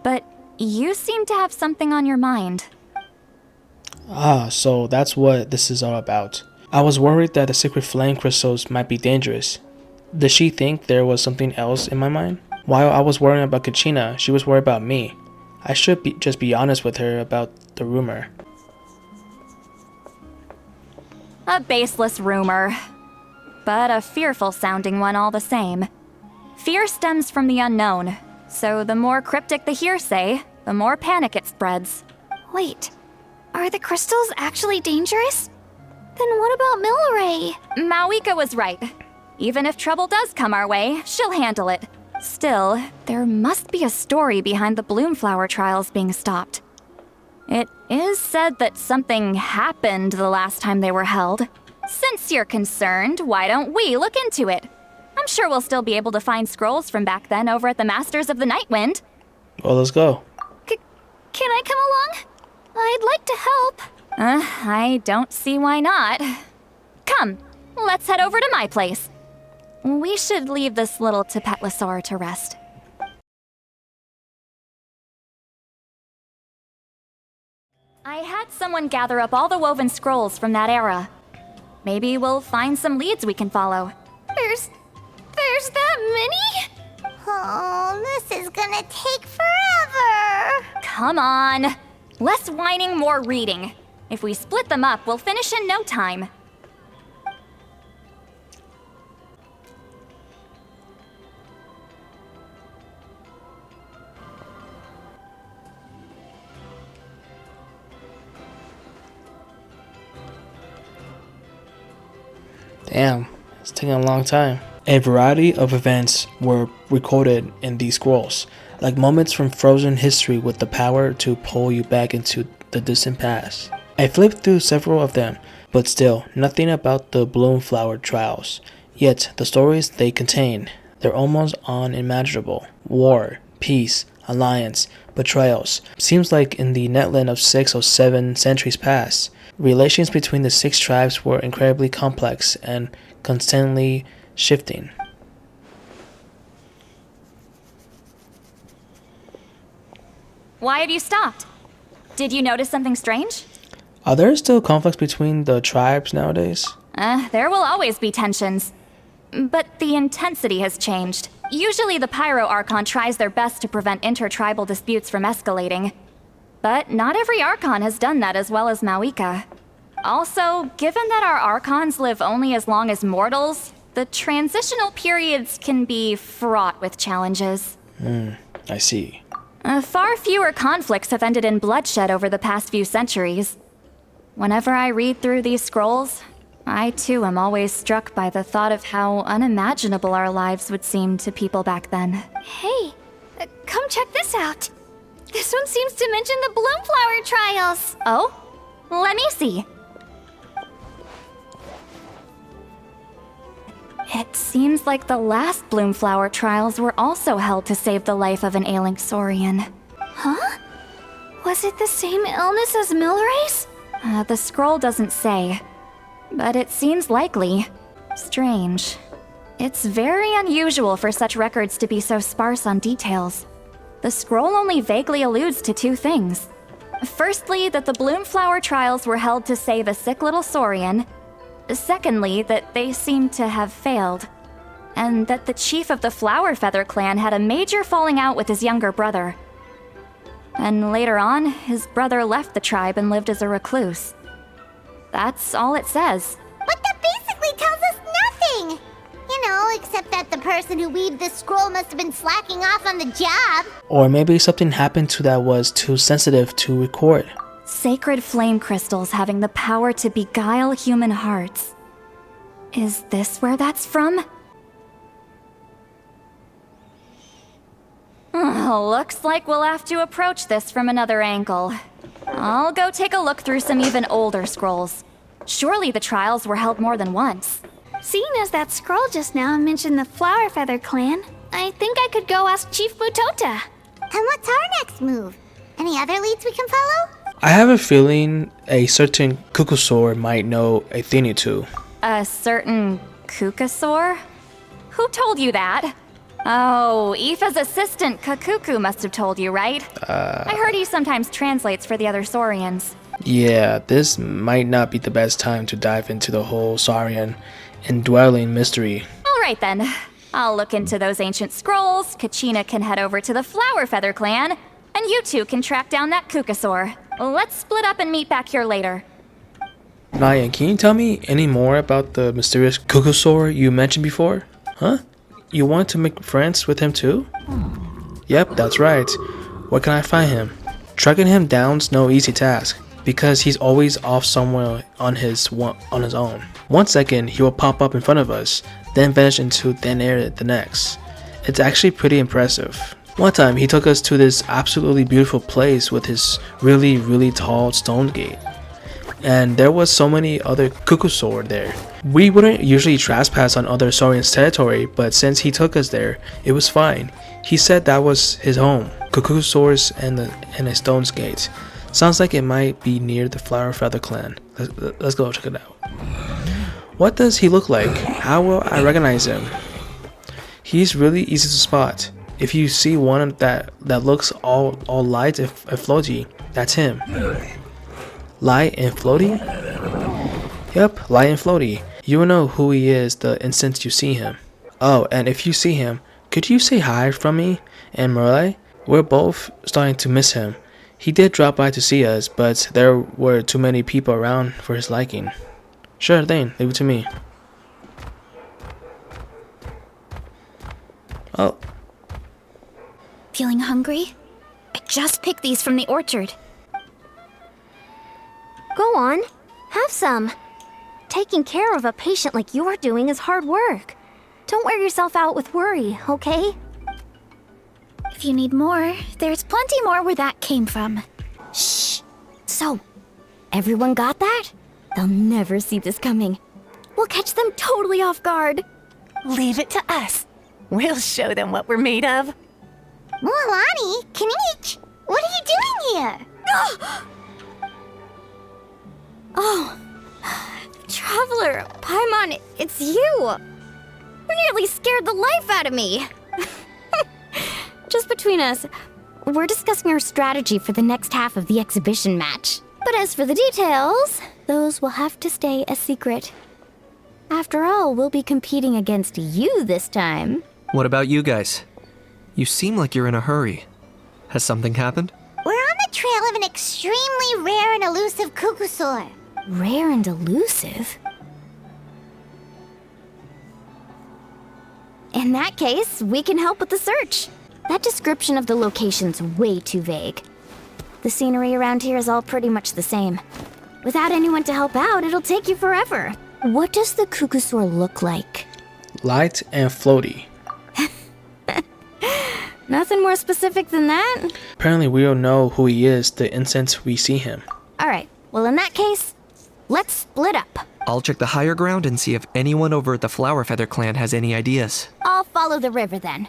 But you seem to have something on your mind. Ah, so that's what this is all about. I was worried that the sacred flame crystals might be dangerous. Did she think there was something else in my mind? While I was worrying about Kachina, she was worried about me. I should just be honest with her about the rumor. A baseless rumor, but a fearful-sounding one all the same. Fear stems from the unknown, so the more cryptic the hearsay, the more panic it spreads. Wait, are the crystals actually dangerous? Then what about Milray? Mawika was right. Even if trouble does come our way, she'll handle it. Still, there must be a story behind the Bloomflower trials being stopped. It is said that something happened the last time they were held. Since you're concerned, why don't we look into it? I'm sure we'll still be able to find scrolls from back then over at the Masters of the Nightwind. Well, let's go. Can I come along? I'd like to help. I don't see why not. Come, let's head over to my place. We should leave this little Tipetlosaur to rest. I had someone gather up all the woven scrolls from that era. Maybe we'll find some leads we can follow. There's that many? Oh, this is gonna take forever. Come on. Less whining, more reading. If we split them up, we'll finish in no time. Damn, it's taking a long time. A variety of events were recorded in these scrolls, like moments from frozen history with the power to pull you back into the distant past. I flipped through several of them, but still, nothing about the Bloomflower trials. Yet, the stories they contain, they're almost unimaginable. War, peace, alliance, betrayals. Seems like in the Netland of 6 or 7 centuries past, relations between the 6 tribes were incredibly complex and constantly shifting. Why have you stopped? Did you notice something strange? Are there still conflicts between the tribes nowadays? There will always be tensions. But the intensity has changed. Usually the Pyro Archon tries their best to prevent intertribal disputes from escalating. But not every Archon has done that as well as Mawika. Also, given that our Archons live only as long as mortals, the transitional periods can be fraught with challenges. I see. Far fewer conflicts have ended in bloodshed over the past few centuries. Whenever I read through these scrolls, I too am always struck by the thought of how unimaginable our lives would seem to people back then. Hey, come check this out. This one seems to mention the Bloomflower trials. Oh? Let me see. It seems like the last Bloomflower trials were also held to save the life of an ailing saurian. Huh? Was it the same illness as Milray's? The scroll doesn't say, but it seems likely. Strange. It's very unusual for such records to be so sparse on details. The scroll only vaguely alludes to 2 things. Firstly, that the Bloomflower trials were held to save a sick little saurian. Secondly, that they seem to have failed. And that the chief of the Flower Feather clan had a major falling out with his younger brother. And later on, his brother left the tribe and lived as a recluse. That's all it says. But that basically tells us nothing! You know, except that the person who weaved this scroll must have been slacking off on the job. Or maybe something happened to that was too sensitive to record. Sacred flame crystals having the power to beguile human hearts. Is this where that's from? Looks like we'll have to approach this from another angle. I'll go take a look through some even older scrolls. Surely the trials were held more than once. Seeing as that scroll just now mentioned the Flower Feather clan, I think I could go ask Chief Mutota. And what's our next move? Any other leads we can follow? I have a feeling a certain Kukusaur might know a thing or two. A certain Kukusaur? Who told you that? Oh, Aoife's assistant, Kakuku, must have told you, right? I heard he sometimes translates for the other Saurians. Yeah, this might not be the best time to dive into the whole saurian indwelling mystery. Alright then. I'll look into those ancient scrolls, Kachina can head over to the Flower Feather clan, and you two can track down that Kukusaur. Let's split up and meet back here later. Nyan, can you tell me any more about the mysterious Kukusaur you mentioned before? Huh? You want to make friends with him too? Yep, that's right. Where can I find him? Tracking him down's no easy task, because he's always off somewhere on his own. 1 second he will pop up in front of us, then vanish into thin air the next. It's actually pretty impressive. One time he took us to this absolutely beautiful place with his really tall stone gate. And there was so many other Kukusaur there. We wouldn't usually trespass on other Saurians' territory, but since he took us there, it was fine. He said that was his home, Kukusaur's and a stone's gate. Sounds like it might be near the Flower Feather clan. Let's go check it out. What does he look like? How will I recognize him? He's really easy to spot. If you see one that looks all light and floaty, that's him. Light and floaty? Yep, light and floaty. You will know who he is the instant you see him. Oh, and if you see him, could you say hi from me and Merle? We're both starting to miss him. He did drop by to see us, but there were too many people around for his liking. Sure thing, leave it to me. Oh. Feeling hungry? I just picked these from the orchard. Go on, have some. Taking care of a patient like you're doing is hard work. Don't wear yourself out with worry, okay? If you need more, there's plenty more where that came from. Shh. So, everyone got that? They'll never see this coming. We'll catch them totally off guard. Leave it to us. We'll show them what we're made of. Mualani, Kinich, what are you doing here? Oh, Traveler, Paimon, it's you. You nearly scared the life out of me. Just between us, we're discussing our strategy for the next half of the exhibition match. But as for the details, those will have to stay a secret. After all, we'll be competing against you this time. What about you guys? You seem like you're in a hurry. Has something happened? We're on the trail of an extremely rare and elusive Kukusaur. Rare and elusive? In that case, we can help with the search. That description of the location's way too vague. The scenery around here is all pretty much the same. Without anyone to help out, it'll take you forever. What does the Kukusaur look like? Light and floaty. Nothing more specific than that? Apparently we don't know who he is the instant we see him. Alright, well in that case, let's split up. I'll check the higher ground and see if anyone over at the Flower Feather clan has any ideas. I'll follow the river then.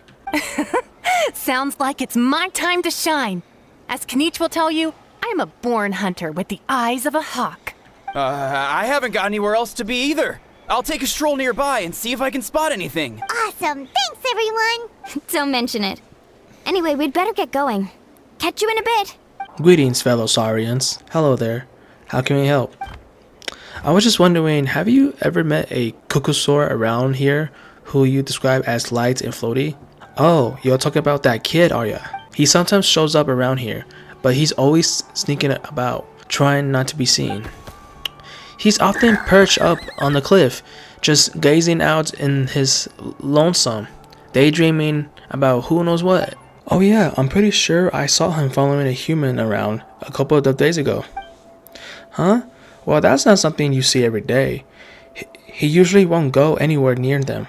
Sounds like it's my time to shine. As Kinich will tell you, I'm a born hunter with the eyes of a hawk. I haven't got anywhere else to be either. I'll take a stroll nearby and see if I can spot anything. Awesome. Thanks, everyone. Don't mention it. Anyway, we'd better get going. Catch you in a bit. Greetings, fellow saurians. Hello there. How can we help? I was just wondering, have you ever met a Kukusaur around here who you describe as light and floaty? Oh, you're talking about that kid, are ya? He sometimes shows up around here, but he's always sneaking about, trying not to be seen. He's often perched up on the cliff, just gazing out in his lonesome, daydreaming about who knows what. Oh yeah, I'm pretty sure I saw him following a human around a couple of days ago. Huh? Well, that's not something you see every day. He usually won't go anywhere near them.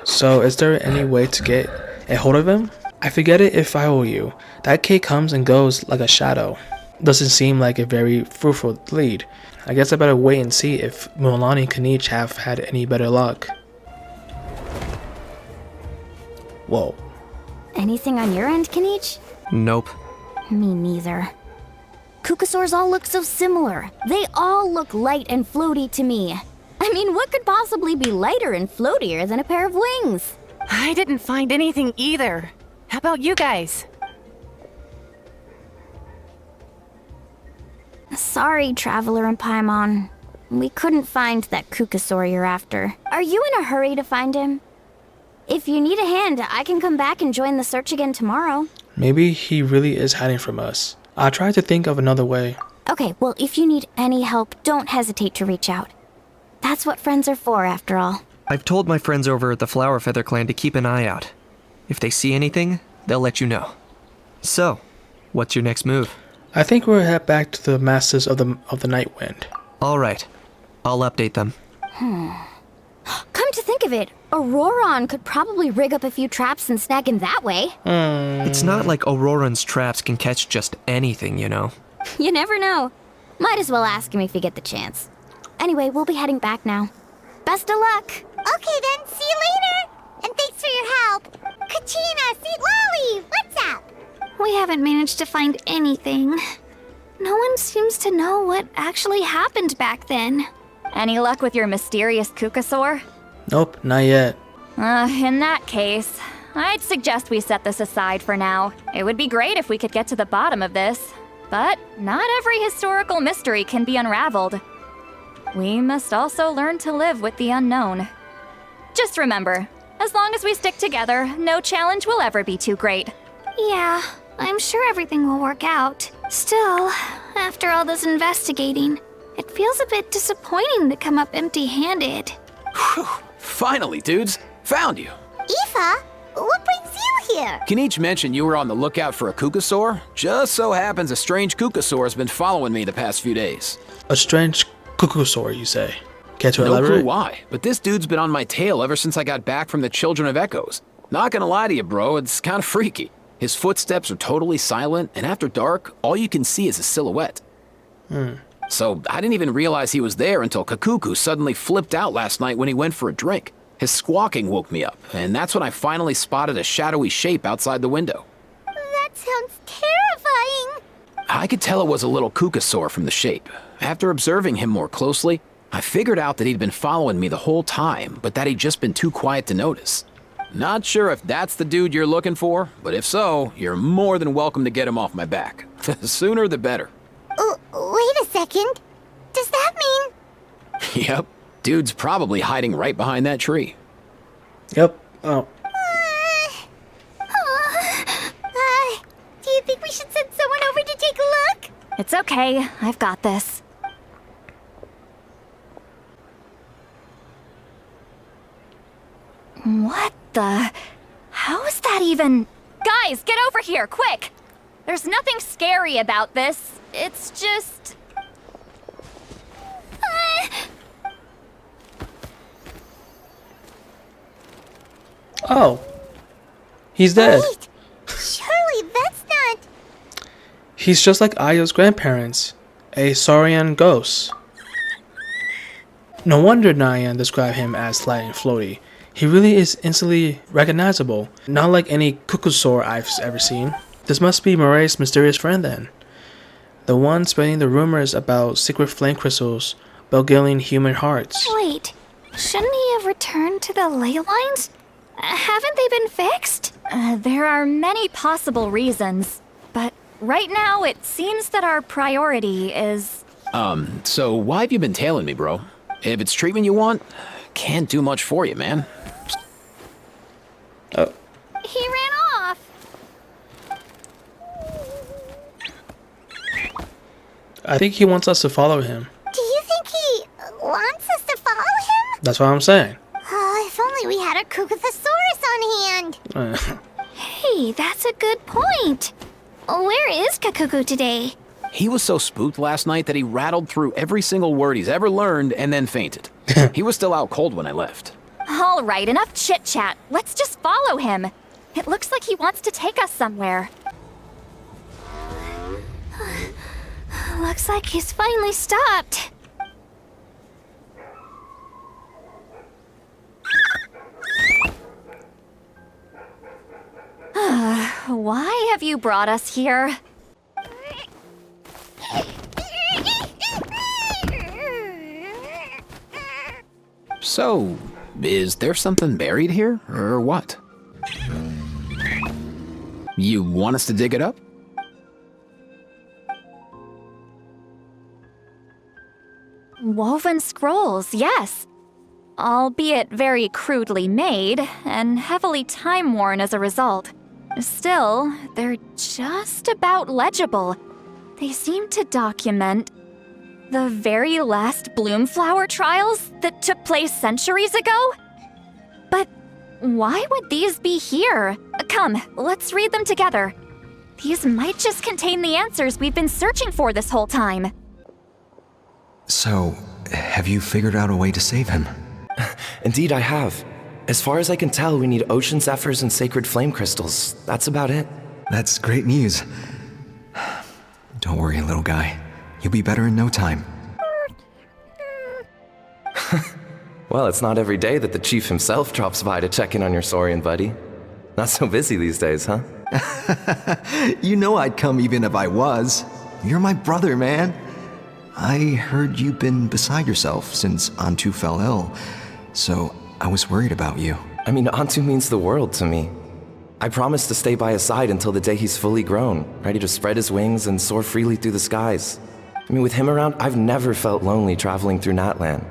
So is there any way to get a hold of him? I forget it if I were you. That kid comes and goes like a shadow. Doesn't seem like a very fruitful lead. I guess I better wait and see if Mualani and Kinich have had any better luck. Whoa. Anything on your end, Kinich? Nope. Me neither. Kukusaurs all look so similar. They all look light and floaty to me. I mean, what could possibly be lighter and floatier than a pair of wings? I didn't find anything either. How about you guys? Sorry, Traveler and Paimon. We couldn't find that Kukusaur you're after. Are you in a hurry to find him? If you need a hand, I can come back and join the search again tomorrow. Maybe he really is hiding from us. I'll try to think of another way. Okay, well, if you need any help, don't hesitate to reach out. That's what friends are for, after all. I've told my friends over at the Flower Feather clan to keep an eye out. If they see anything, they'll let you know. So, what's your next move? I think we'll head back to the Masters of the Night Wind. Alright. I'll update them. Come to think of it, Auroron could probably rig up a few traps and snag him that way. It's not like Auroran's traps can catch just anything, you know. You never know. Might as well ask him if you get the chance. Anyway, we'll be heading back now. Best of luck! Okay then, see you later! And thanks for your help! Kachina, Seat Lolly, what's up? We haven't managed to find anything. No one seems to know what actually happened back then. Any luck with your mysterious Kukusaur? Nope, not yet. In that case, I'd suggest we set this aside for now. It would be great if we could get to the bottom of this. But not every historical mystery can be unraveled. We must also learn to live with the unknown. Just remember, as long as we stick together, no challenge will ever be too great. Yeah, I'm sure everything will work out. Still, after all this investigating, it feels a bit disappointing to come up empty-handed. Whew. Finally, dudes. Found you. Aoife, what brings you here? Kinich mentioned you were on the lookout for a Kukusaur. Just so happens a strange Kukusaur has been following me the past few days. A strange Kukusaur, you say? Care to No elaborate? clue why, but this dude's been on my tail ever since I got back from the Children of Echoes. Not gonna lie to you, bro, it's kind of freaky. His footsteps are totally silent, and after dark, all you can see is a silhouette. So I didn't even realize he was there until Kakuku suddenly flipped out last night when he went for a drink. His squawking woke me up, and that's when I finally spotted a shadowy shape outside the window. That sounds terrifying. I could tell it was a little Kukasaur from the shape. After observing him more closely, I figured out that he'd been following me the whole time, but that he'd just been too quiet to notice. Not sure if that's the dude you're looking for, but if so, you're more than welcome to get him off my back. The sooner the better. Wait a second. Does that mean... Yep, dude's probably hiding right behind that tree. Yep. Oh. Do you think we should send someone over to take a look? It's okay. I've got this. What the... How is that even... Guys, get over here, quick! There's nothing scary about this. It's just... Oh. He's dead. Wait, surely that's not... He's just like Ayo's grandparents, a saurian ghost. No wonder Nyan described him as light and floaty. He really is instantly recognizable, not like any Kukusaur I've ever seen. This must be Moray's mysterious friend then. The one spreading the rumors about secret flame crystals beguiling human hearts. Wait, shouldn't he have returned to the ley lines? Haven't they been fixed? There are many possible reasons, but right now it seems that our priority is... So why have you been tailing me, bro? If it's treatment you want, can't do much for you, man. Oh. He ran off. I think he wants us to follow him. Do you think he wants us to follow him? That's what I'm saying. Oh, if only we had a Kukathosaurus on hand. Hey, that's a good point. Where is Kakuku today? He was so spooked last night that he rattled through every single word he's ever learned and then fainted. He was still out cold when I left. All right, enough chit-chat. Let's just follow him. It looks like he wants to take us somewhere. Looks like he's finally stopped. Why have you brought us here? So, is there something buried here, or what? You want us to dig it up? Woven scrolls, yes. Albeit very crudely made, and heavily time-worn as a result. Still, they're just about legible. They seem to document the very last Bloomflower trials that took place centuries ago? But why would these be here? Come, let's read them together. These might just contain the answers we've been searching for this whole time. So, have you figured out a way to save him? Indeed, I have. As far as I can tell, we need ocean zephyrs and sacred flame crystals. That's about it. That's great news. Don't worry, little guy. You'll be better in no time. Well, it's not every day that the chief himself drops by to check in on your saurian buddy. Not so busy these days, huh? You know I'd come even if I was. You're my brother, man. I heard you've been beside yourself since Antu fell ill, so I was worried about you. I mean, Antu means the world to me. I promised to stay by his side until the day he's fully grown, ready to spread his wings and soar freely through the skies. I mean, with him around, I've never felt lonely traveling through Natlan.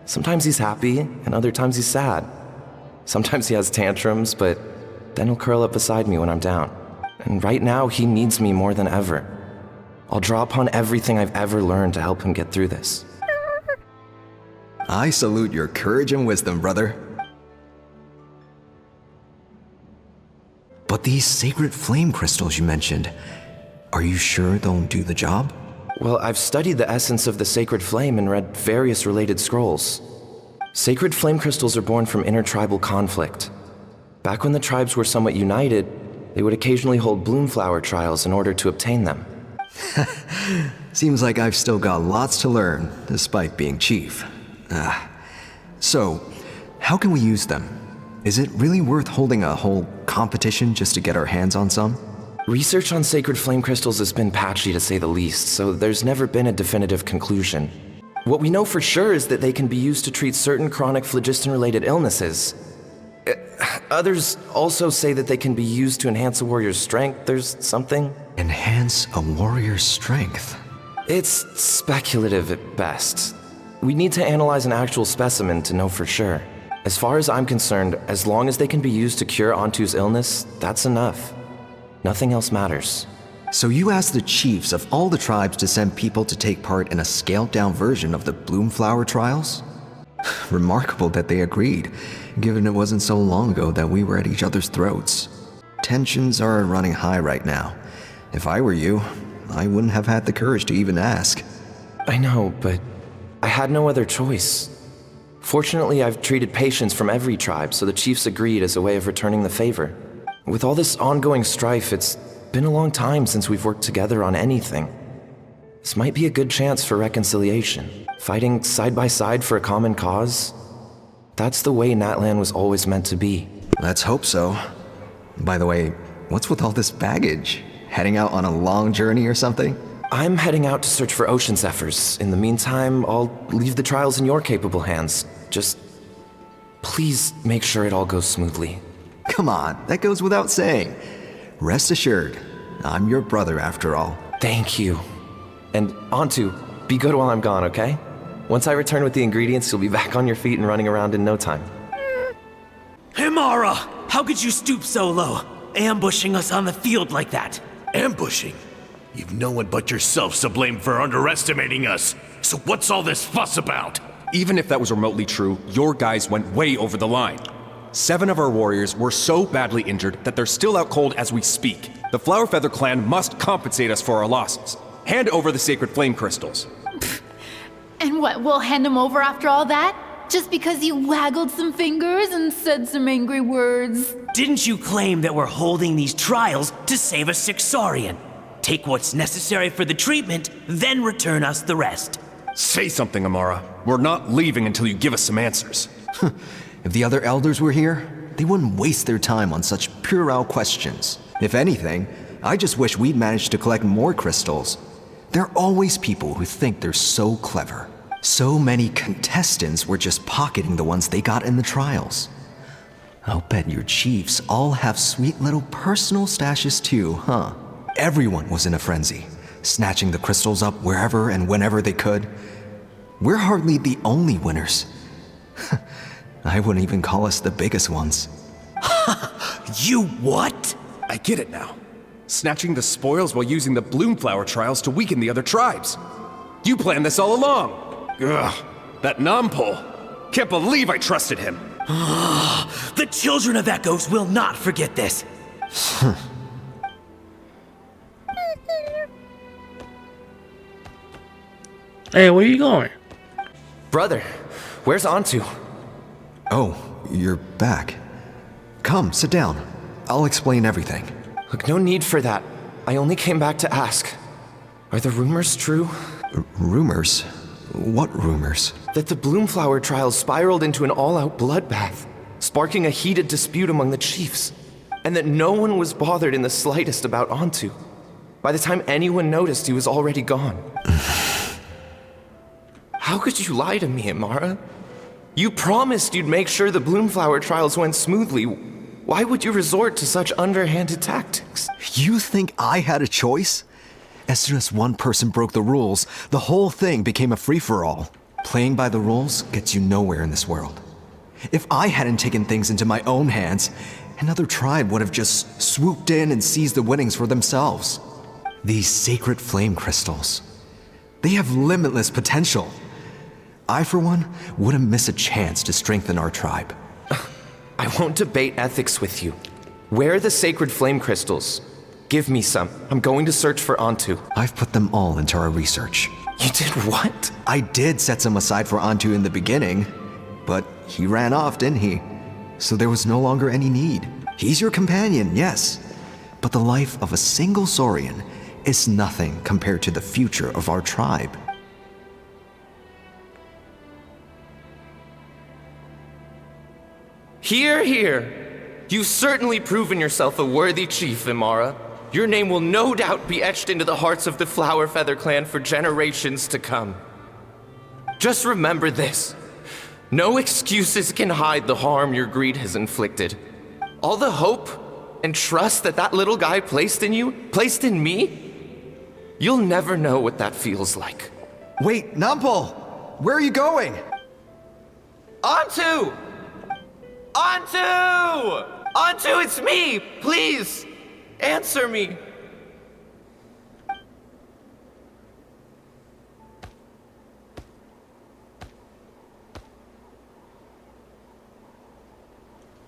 Sometimes he's happy, and other times he's sad. Sometimes he has tantrums, but then he'll curl up beside me when I'm down. And right now, he needs me more than ever. I'll draw upon everything I've ever learned to help him get through this. I salute your courage and wisdom, brother. But these sacred flame crystals you mentioned, are you sure they'll do the job? Well, I've studied the essence of the sacred flame and read various related scrolls. Sacred flame crystals are born from intertribal conflict. Back when the tribes were somewhat united, they would occasionally hold bloomflower trials in order to obtain them. Seems like I've still got lots to learn, despite being chief. So, how can we use them? Is it really worth holding a whole competition just to get our hands on some? Research on sacred flame crystals has been patchy to say the least, so there's never been a definitive conclusion. What we know for sure is that they can be used to treat certain chronic phlogiston-related illnesses. Others also say that they can be used to enhance a warrior's strength. There's something. Enhance a warrior's strength? It's speculative at best. We need to analyze an actual specimen to know for sure. As far as I'm concerned, as long as they can be used to cure Antu's illness, that's enough. Nothing else matters. So you asked the chiefs of all the tribes to send people to take part in a scaled-down version of the Bloomflower trials? Remarkable that they agreed, given it wasn't so long ago that we were at each other's throats. Tensions are running high right now. If I were you, I wouldn't have had the courage to even ask. I know, but I had no other choice. Fortunately, I've treated patients from every tribe, so the chiefs agreed as a way of returning the favor. With all this ongoing strife, it's been a long time since we've worked together on anything. This might be a good chance for reconciliation. Fighting side by side for a common cause? That's the way Natlan was always meant to be. Let's hope so. By the way, what's with all this baggage? Heading out on a long journey or something? I'm heading out to search for ocean zephyrs. In the meantime, I'll leave the trials in your capable hands. Just please make sure it all goes smoothly. Come on, that goes without saying. Rest assured, I'm your brother after all. Thank you. And Antu, be good while I'm gone, okay? Once I return with the ingredients, you'll be back on your feet and running around in no time. Himara! How could you stoop so low? Ambushing us on the field like that. Ambushing? You've no one but yourself to blame for underestimating us. So what's all this fuss about? Even if that was remotely true, your guys went way over the line. 7 of our warriors were so badly injured that they're still out cold as we speak. The Flowerfeather clan must compensate us for our losses. Hand over the sacred flame crystals. And what, we'll hand them over after all that? Just because you waggled some fingers and said some angry words? Didn't you claim that we're holding these trials to save a sick saurian? Take what's necessary for the treatment, then return us the rest. Say something, Amara. We're not leaving until you give us some answers. If the other elders were here, they wouldn't waste their time on such puerile questions. If anything, I just wish we'd managed to collect more crystals. There are always people who think they're so clever. So many contestants were just pocketing the ones they got in the trials. I'll bet your chiefs all have sweet little personal stashes too, huh? Everyone was in a frenzy, snatching the crystals up wherever and whenever they could. We're hardly the only winners. I wouldn't even call us the biggest ones. You what? I get it now. Snatching the spoils while using the Bloomflower trials to weaken the other tribes. You planned this all along. Ugh, that Nampol. Can't believe I trusted him. The children of Echoes will not forget this. Hey, where you going? Brother, where's Antu? Oh, you're back. Come, sit down. I'll explain everything. Look, no need for that. I only came back to ask. Are the rumors true? Rumors? What rumors? That the Bloomflower trials spiraled into an all-out bloodbath, sparking a heated dispute among the chiefs. And that no one was bothered in the slightest about Antu. By the time anyone noticed, he was already gone. How could you lie to me, Amara? You promised you'd make sure the Bloomflower trials went smoothly. Why would you resort to such underhanded tactics? You think I had a choice? As soon as one person broke the rules, the whole thing became a free-for-all. Playing by the rules gets you nowhere in this world. If I hadn't taken things into my own hands, another tribe would have just swooped in and seized the winnings for themselves. These sacred flame crystals, they have limitless potential. I, for one, wouldn't miss a chance to strengthen our tribe. I won't debate ethics with you. Where are the sacred flame crystals? Give me some. I'm going to search for Antu. I've put them all into our research. You did what? I did set some aside for Antu in the beginning, but he ran off, didn't he? So there was no longer any need. He's your companion, yes, but the life of a single saurian is nothing compared to the future of our tribe. Hear, hear. You've certainly proven yourself a worthy chief, Imara. Your name will no doubt be etched into the hearts of the Flower Feather clan for generations to come. Just remember this. No excuses can hide the harm your greed has inflicted. All the hope and trust that little guy placed in you, placed in me, you'll never know what that feels like. Wait, Nampal! Where are you going? Antu! Antu! Antu, it's me! Please, answer me.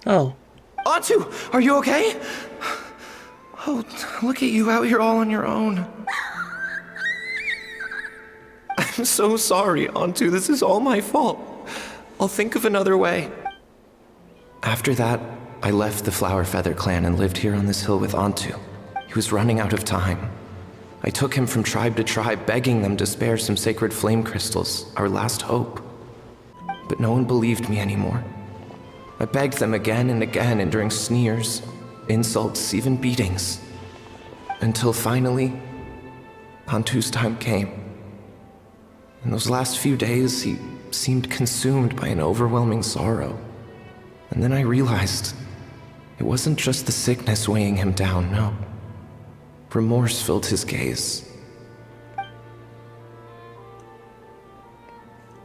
Oh. Antu, are you okay? Oh, look at you out here all on your own. I'm so sorry, Antu. This is all my fault. I'll think of another way. After that, I left the Flower Feather clan and lived here on this hill with Antu. He was running out of time. I took him from tribe to tribe, begging them to spare some sacred flame crystals, our last hope. But no one believed me anymore. I begged them again and again, enduring sneers, insults, even beatings. Until finally, Antu's time came. In those last few days, he seemed consumed by an overwhelming sorrow. And then I realized it wasn't just the sickness weighing him down, no. Remorse filled his gaze.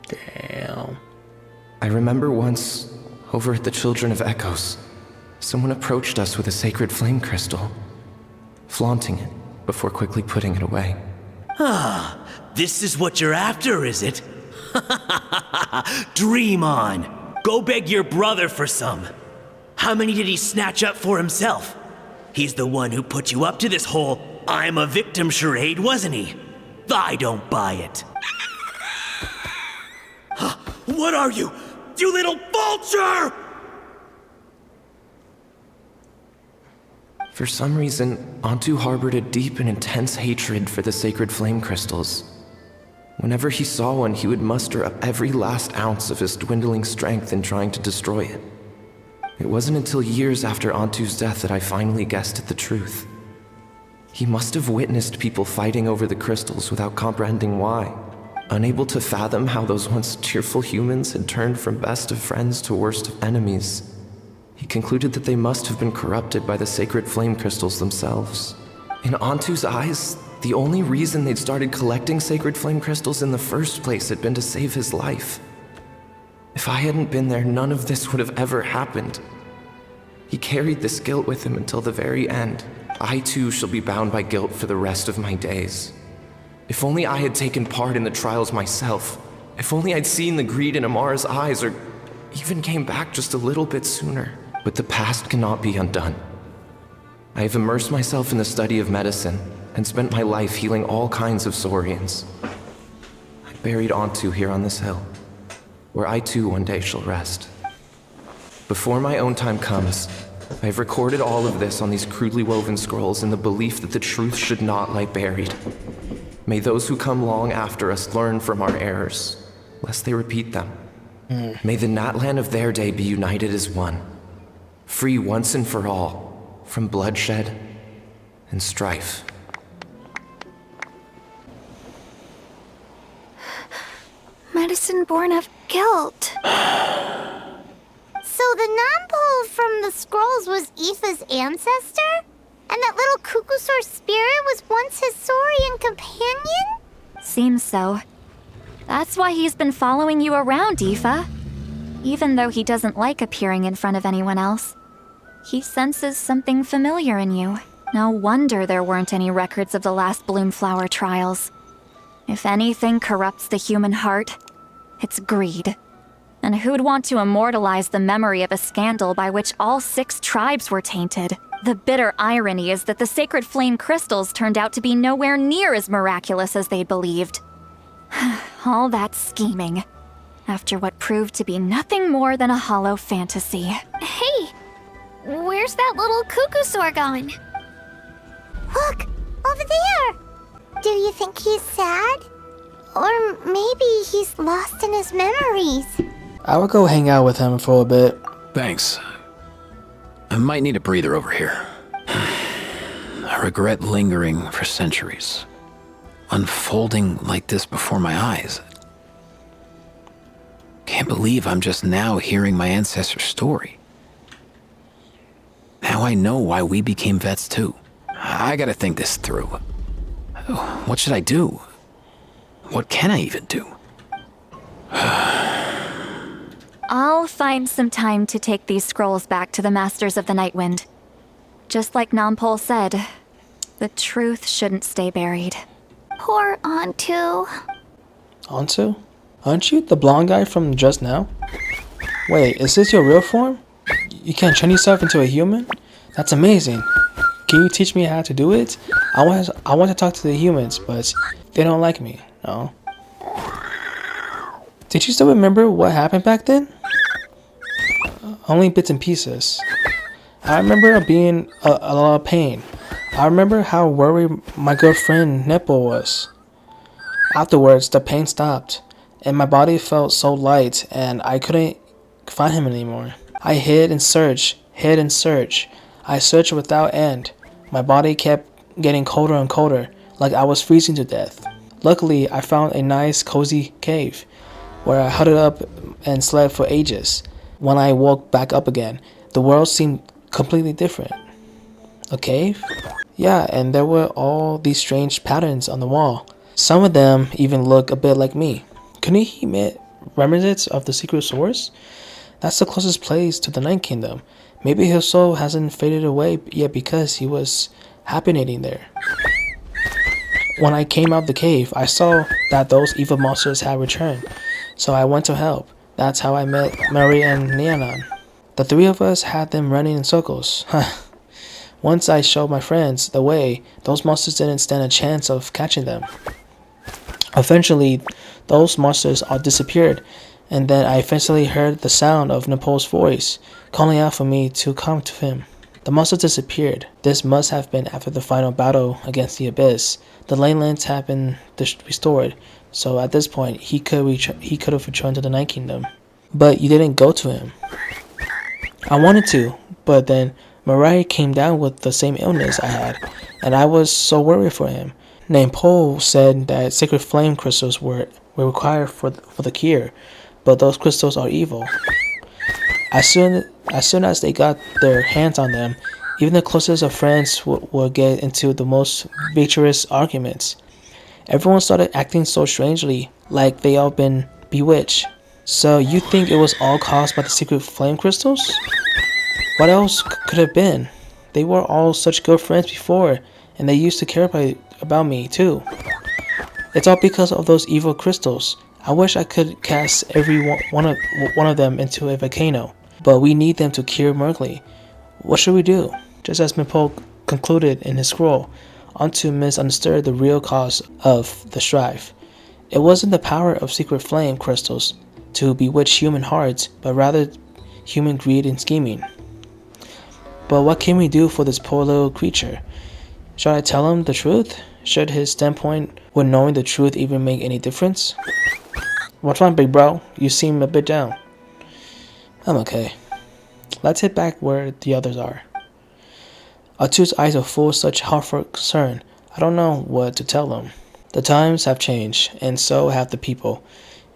Damn. I remember once, over at the Children of Echoes, someone approached us with a sacred flame crystal, flaunting it before quickly putting it away. Ah, this is what you're after, is it? Dream on. Go beg your brother for some. How many did he snatch up for himself? He's the one who put you up to this whole I'm a victim charade, wasn't he? I don't buy it. What are you? You little vulture! For some reason, Antu harbored a deep and intense hatred for the sacred flame crystals. Whenever he saw one, he would muster up every last ounce of his dwindling strength in trying to destroy it. It wasn't until years after Antu's death that I finally guessed at the truth. He must have witnessed people fighting over the crystals without comprehending why. Unable to fathom how those once cheerful humans had turned from best of friends to worst of enemies, he concluded that they must have been corrupted by the sacred flame crystals themselves. In Antu's eyes, the only reason they'd started collecting sacred flame crystals in the first place had been to save his life. If I hadn't been there, none of this would have ever happened. He carried this guilt with him until the very end. I too shall be bound by guilt for the rest of my days. If only I had taken part in the trials myself. If only I'd seen the greed in Amara's eyes, or even came back just a little bit sooner. But the past cannot be undone. I have immersed myself in the study of medicine and spent my life healing all kinds of saurians. I buried Antu here on this hill, where I too one day shall rest. Before my own time comes, I have recorded all of this on these crudely woven scrolls in the belief that the truth should not lie buried. May those who come long after us learn from our errors, lest they repeat them. May the Natlan of their day be united as one, free once and for all from bloodshed and strife. Medicine born of guilt. So the non-pole from the scrolls was Aoife's ancestor? And that little Cuckoosaur spirit was once his saurian companion? Seems so. That's why he's been following you around, Aoife. Even though he doesn't like appearing in front of anyone else, he senses something familiar in you. No wonder there weren't any records of the last Bloomflower trials. If anything corrupts the human heart, it's greed. And who'd want to immortalize the memory of a scandal by which all 6 tribes were tainted? The bitter irony is that the sacred flame crystals turned out to be nowhere near as miraculous as they believed. All that scheming, after what proved to be nothing more than a hollow fantasy. Hey, where's that little cuckoo going? Look, over there! Do you think he's sad? Or maybe he's lost in his memories? I would go hang out with him for a bit. Thanks. I might need a breather over here. A regret lingering for centuries. Unfolding like this before my eyes. Can't believe I'm just now hearing my ancestor's story. Now I know why we became vets too. I gotta think this through. What should I do? What can I even do? I'll find some time to take these scrolls back to the Masters of the Nightwind. Just like Nampol said, the truth shouldn't stay buried. Poor Antu. Antu? Aren't you the blonde guy from just now? Wait, is this your real form? You can turn yourself into a human? That's amazing. Can you teach me how to do it? I want to talk to the humans, but they don't like me. No. Did you still remember what happened back then? Only bits and pieces. I remember being a lot of pain. I remember how worried my girlfriend Nipple was. Afterwards, the pain stopped, and my body felt so light, and I couldn't find him anymore. I hid and searched, I searched without end. My body kept getting colder and colder, like I was freezing to death. Luckily, I found a nice, cozy cave, where I huddled up and slept for ages. When I woke back up again, the world seemed completely different. A cave? Yeah, and there were all these strange patterns on the wall. Some of them even look a bit like me. Couldn't he emit remnants of the secret source? That's the closest place to the Night Kingdom. Maybe his soul hasn't faded away yet because he was hibernating there. When I came out the cave, I saw that those evil monsters had returned, so I went to help. That's how I met Mary and Nianan. The three of us had them running in circles. Once I showed my friends the way, those monsters didn't stand a chance of catching them. Eventually, those monsters all disappeared, and then I eventually heard the sound of Nepal's voice, calling out for me to come to him. The monsters disappeared. This must have been after the final battle against the Abyss. The Leylands had been restored, so at this point, he could have returned to the Night Kingdom. But you didn't go to him. I wanted to, but then Mariah came down with the same illness I had, and I was so worried for him. Nampol said that sacred flame crystals were required for the cure, but those crystals are evil. As soon as they got their hands on them, even the closest of friends would get into the most vigorous arguments. Everyone started acting so strangely, like they all been bewitched. So you think it was all caused by the secret flame crystals? What else could it have been? They were all such good friends before, and they used to care about me too. It's all because of those evil crystals. I wish I could cast every one of them into a volcano, but we need them to cure Merkley. What should we do? Just as Mipo concluded in his scroll, Antu misunderstood the real cause of the strife. It wasn't the power of secret flame crystals to bewitch human hearts, but rather human greed and scheming. But what can we do for this poor little creature? Should I tell him the truth? Should his standpoint with knowing the truth even make any difference? What's wrong, big bro? You seem a bit down. I'm okay. Let's head back where the others are. Antu's eyes are full of such heartfelt concern. I don't know what to tell him. The times have changed, and so have the people.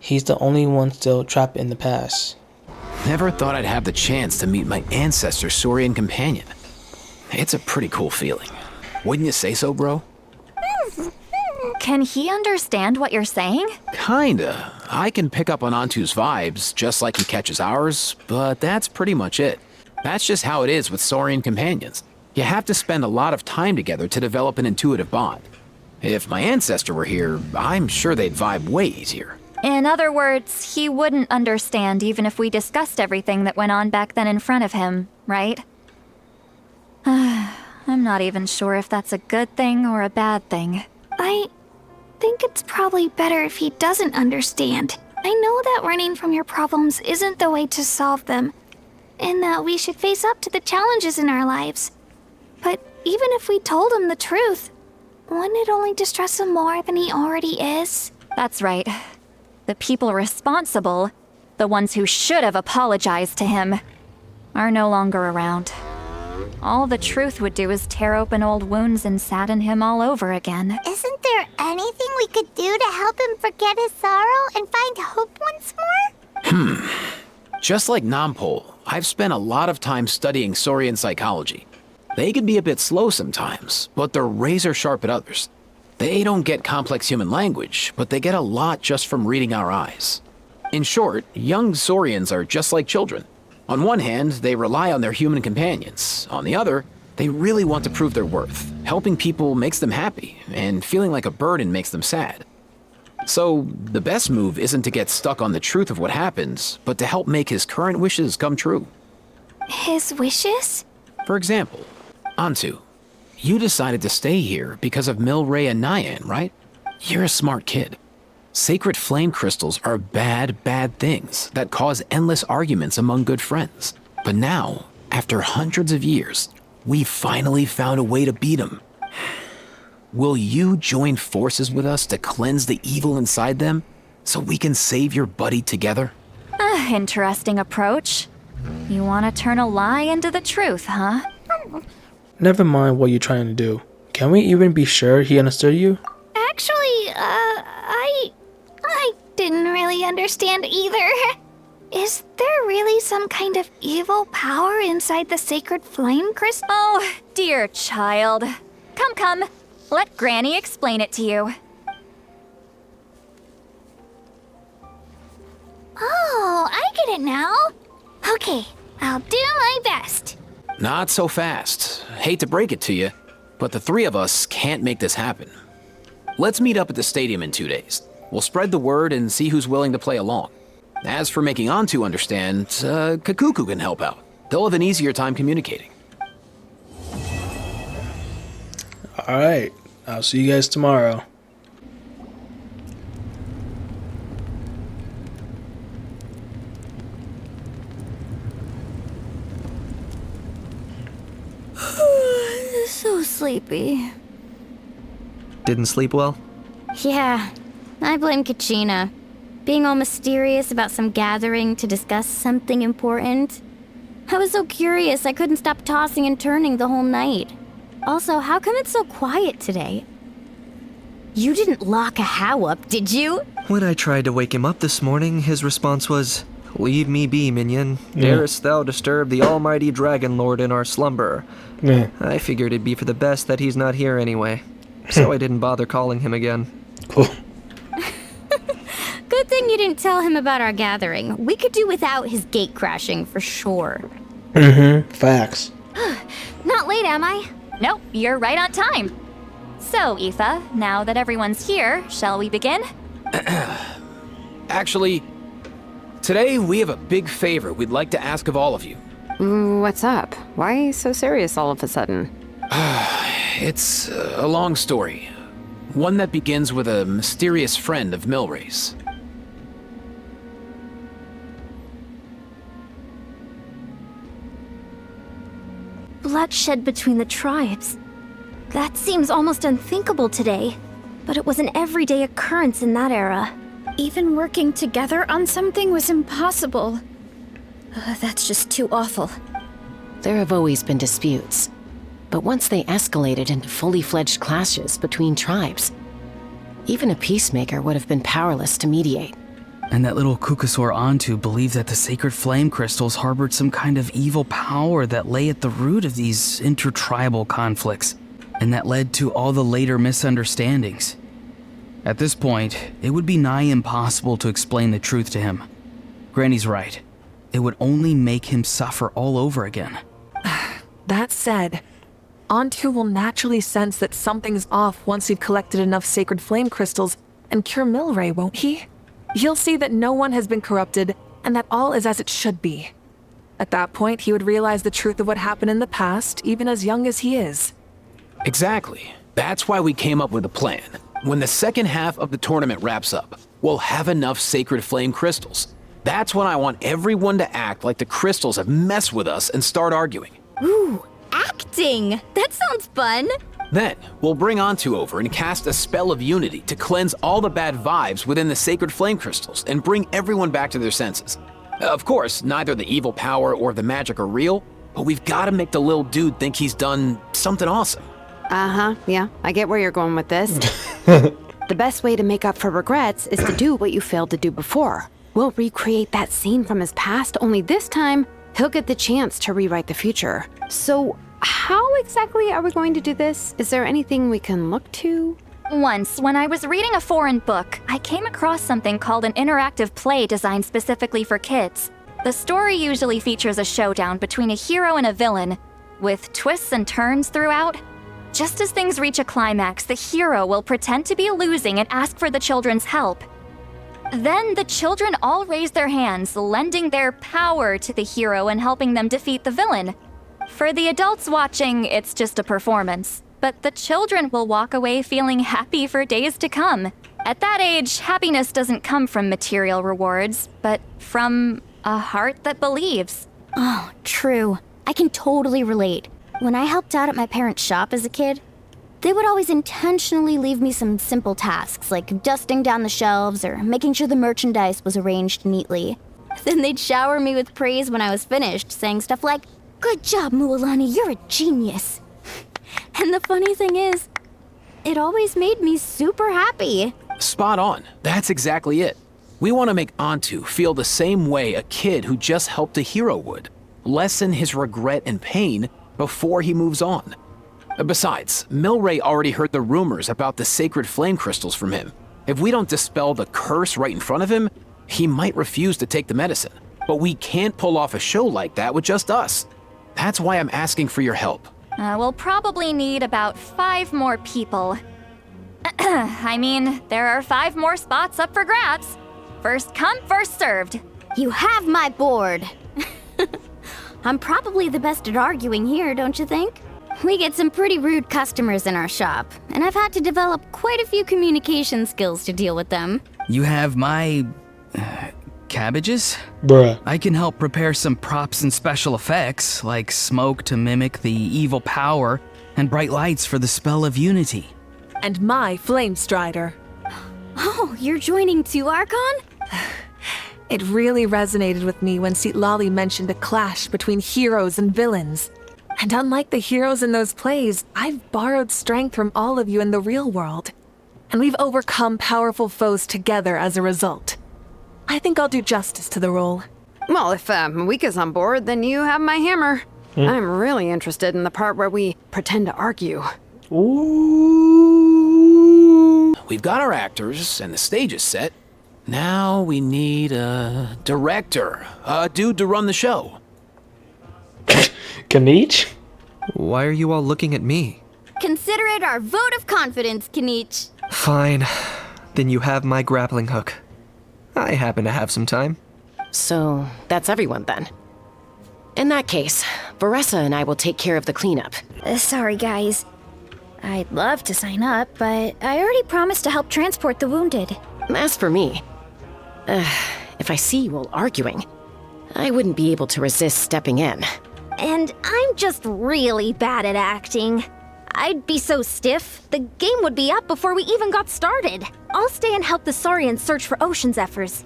He's the only one still trapped in the past. Never thought I'd have the chance to meet my ancestor's saurian companion. It's a pretty cool feeling. Wouldn't you say so, bro? Can he understand what you're saying? Kinda. I can pick up on Antu's vibes, just like he catches ours, but that's pretty much it. That's just how it is with saurian companions. You have to spend a lot of time together to develop an intuitive bond. If my ancestor were here, I'm sure they'd vibe way easier. In other words, he wouldn't understand even if we discussed everything that went on back then in front of him, right? I'm not even sure if that's a good thing or a bad thing. I think it's probably better if he doesn't understand. I know that running from your problems isn't the way to solve them, and that we should face up to the challenges in our lives. But even if we told him the truth, wouldn't it only distress him more than he already is? That's right. The people responsible, the ones who should have apologized to him, are no longer around. All the truth would do is tear open old wounds and sadden him all over again. Isn't there anything we could do to help him forget his sorrow and find hope once more? Just like Nampol, I've spent a lot of time studying saurian psychology. They can be a bit slow sometimes, but they're razor sharp at others. They don't get complex human language, but they get a lot just from reading our eyes. In short, young saurians are just like children. On one hand, they rely on their human companions. On the other, they really want to prove their worth. Helping people makes them happy, and feeling like a burden makes them sad. So, the best move isn't to get stuck on the truth of what happened, but to help make his current wishes come true. His wishes? For example, Antu, you decided to stay here because of Milray and Nyan, right? You're a smart kid. Sacred flame crystals are bad, bad things that cause endless arguments among good friends. But now, after hundreds of years, we finally found a way to beat them. Will you join forces with us to cleanse the evil inside them so we can save your buddy together? Interesting approach. You want to turn a lie into the truth, huh? Never mind what you're trying to do. Can we even be sure he understood you? Actually, I didn't really understand either. Is there really some kind of evil power inside the sacred flame crystal? Oh, dear child. Come. Let Granny explain it to you. Oh, I get it now. Okay, I'll do my best. Not so fast. Hate to break it to you, but the three of us can't make this happen. Let's meet up at the stadium in 2 days. We'll spread the word and see who's willing to play along. As for making Antu understand, Kakuku can help out. They'll have an easier time communicating. Alright, I'll see you guys tomorrow. So sleepy. Didn't sleep well? Yeah, I blame Kachina. Being all mysterious about some gathering to discuss something important. I was so curious I couldn't stop tossing and turning the whole night. Also, how come it's so quiet today? You didn't lock a How up, did you? When I tried to wake him up this morning, his response was, "Leave me be, minion. Darest thou disturb the almighty Dragon Lord in our slumber?" I figured it'd be for the best that he's not here anyway, so I didn't bother calling him again. Cool. Good thing you didn't tell him about our gathering. We could do without his gate crashing for sure. Facts. Not late, am I? Nope, you're right on time. So, Aoife, now that everyone's here, shall we begin? Actually, today we have a big favor we'd like to ask of all of you. What's up? Why so serious all of a sudden? It's a long story. One that begins with a mysterious friend of Milray's. Bloodshed between the tribes. That seems almost unthinkable today, but it was an everyday occurrence in that era. Even working together on something was impossible. That's just too awful. There have always been disputes, but once they escalated into fully fledged clashes between tribes, even a peacemaker would have been powerless to mediate. And that little Kukusor Antu believed that the sacred flame crystals harbored some kind of evil power that lay at the root of these intertribal conflicts, and that led to all the later misunderstandings. At this point, it would be nigh impossible to explain the truth to him. Granny's right. It would only make him suffer all over again. That said, Antu will naturally sense that something's off once we've collected enough sacred flame crystals and cure Milray, won't he? He'll see that no one has been corrupted and that all is as it should be. At that point, he would realize the truth of what happened in the past, even as young as he is. Exactly. That's why we came up with a plan. When the second half of the tournament wraps up, we'll have enough sacred flame crystals. That's when I want everyone to act like the crystals have messed with us and start arguing. Ooh, acting! That sounds fun! Then, we'll bring Antu over and cast a spell of unity to cleanse all the bad vibes within the sacred flame crystals and bring everyone back to their senses. Of course, neither the evil power or the magic are real, but we've got to make the little dude think he's done something awesome. Uh-huh, yeah, I get where you're going with this. The best way to make up for regrets is to do what you failed to do before. We'll recreate that scene from his past, only this time, he'll get the chance to rewrite the future. So, how exactly are we going to do this? Is there anything we can look to? Once, when I was reading a foreign book, I came across something called an interactive play designed specifically for kids. The story usually features a showdown between a hero and a villain, with twists and turns throughout. Just as things reach a climax, the hero will pretend to be losing and ask for the children's help. Then the children all raise their hands, lending their power to the hero and helping them defeat the villain. For the adults watching, it's just a performance, but the children will walk away feeling happy for days to come. At that age, happiness doesn't come from material rewards, but from a heart that believes. Oh, true. I can totally relate. When I helped out at my parents' shop as a kid, they would always intentionally leave me some simple tasks, like dusting down the shelves or making sure the merchandise was arranged neatly. Then they'd shower me with praise when I was finished, saying stuff like, "Good job, Mualani, you're a genius." And the funny thing is, it always made me super happy. Spot on. That's exactly it. We want to make Antu feel the same way a kid who just helped a hero would. Lessen his regret and pain before he moves on. Besides, Milray already heard the rumors about the sacred flame crystals from him. If we don't dispel the curse right in front of him, he might refuse to take the medicine. But we can't pull off a show like that with just us. That's why I'm asking for your help. We'll probably need about 5 more people. I mean, there are 5 more spots up for grabs. First come, first served. You have my board. I'm probably the best at arguing here, don't you think? We get some pretty rude customers in our shop, and I've had to develop quite a few communication skills to deal with them. You have my... cabbages? Bruh. I can help prepare some props and special effects, like smoke to mimic the evil power, and bright lights for the spell of unity. And my flame strider. Oh, you're joining too, Archon? It really resonated with me when Citlali mentioned a clash between heroes and villains. And unlike the heroes in those plays, I've borrowed strength from all of you in the real world. And we've overcome powerful foes together as a result. I think I'll do justice to the role. Well, if Mawika's on board, then you have my hammer. I'm really interested in the part where we pretend to argue. Ooh. We've got our actors and the stage is set. Now we need a director, a dude to run the show. Kanich? Why are you all looking at me? Consider it our vote of confidence, Kanich. Fine. Then you have my grappling hook. I happen to have some time. So, that's everyone then. In that case, Varessa and I will take care of the cleanup. Sorry, guys. I'd love to sign up, but I already promised to help transport the wounded. As for me, if I see you all arguing, I wouldn't be able to resist stepping in. And I'm just really bad at acting. I'd be so stiff, the game would be up before we even got started. I'll stay and help the Saurians search for ocean zephyrs.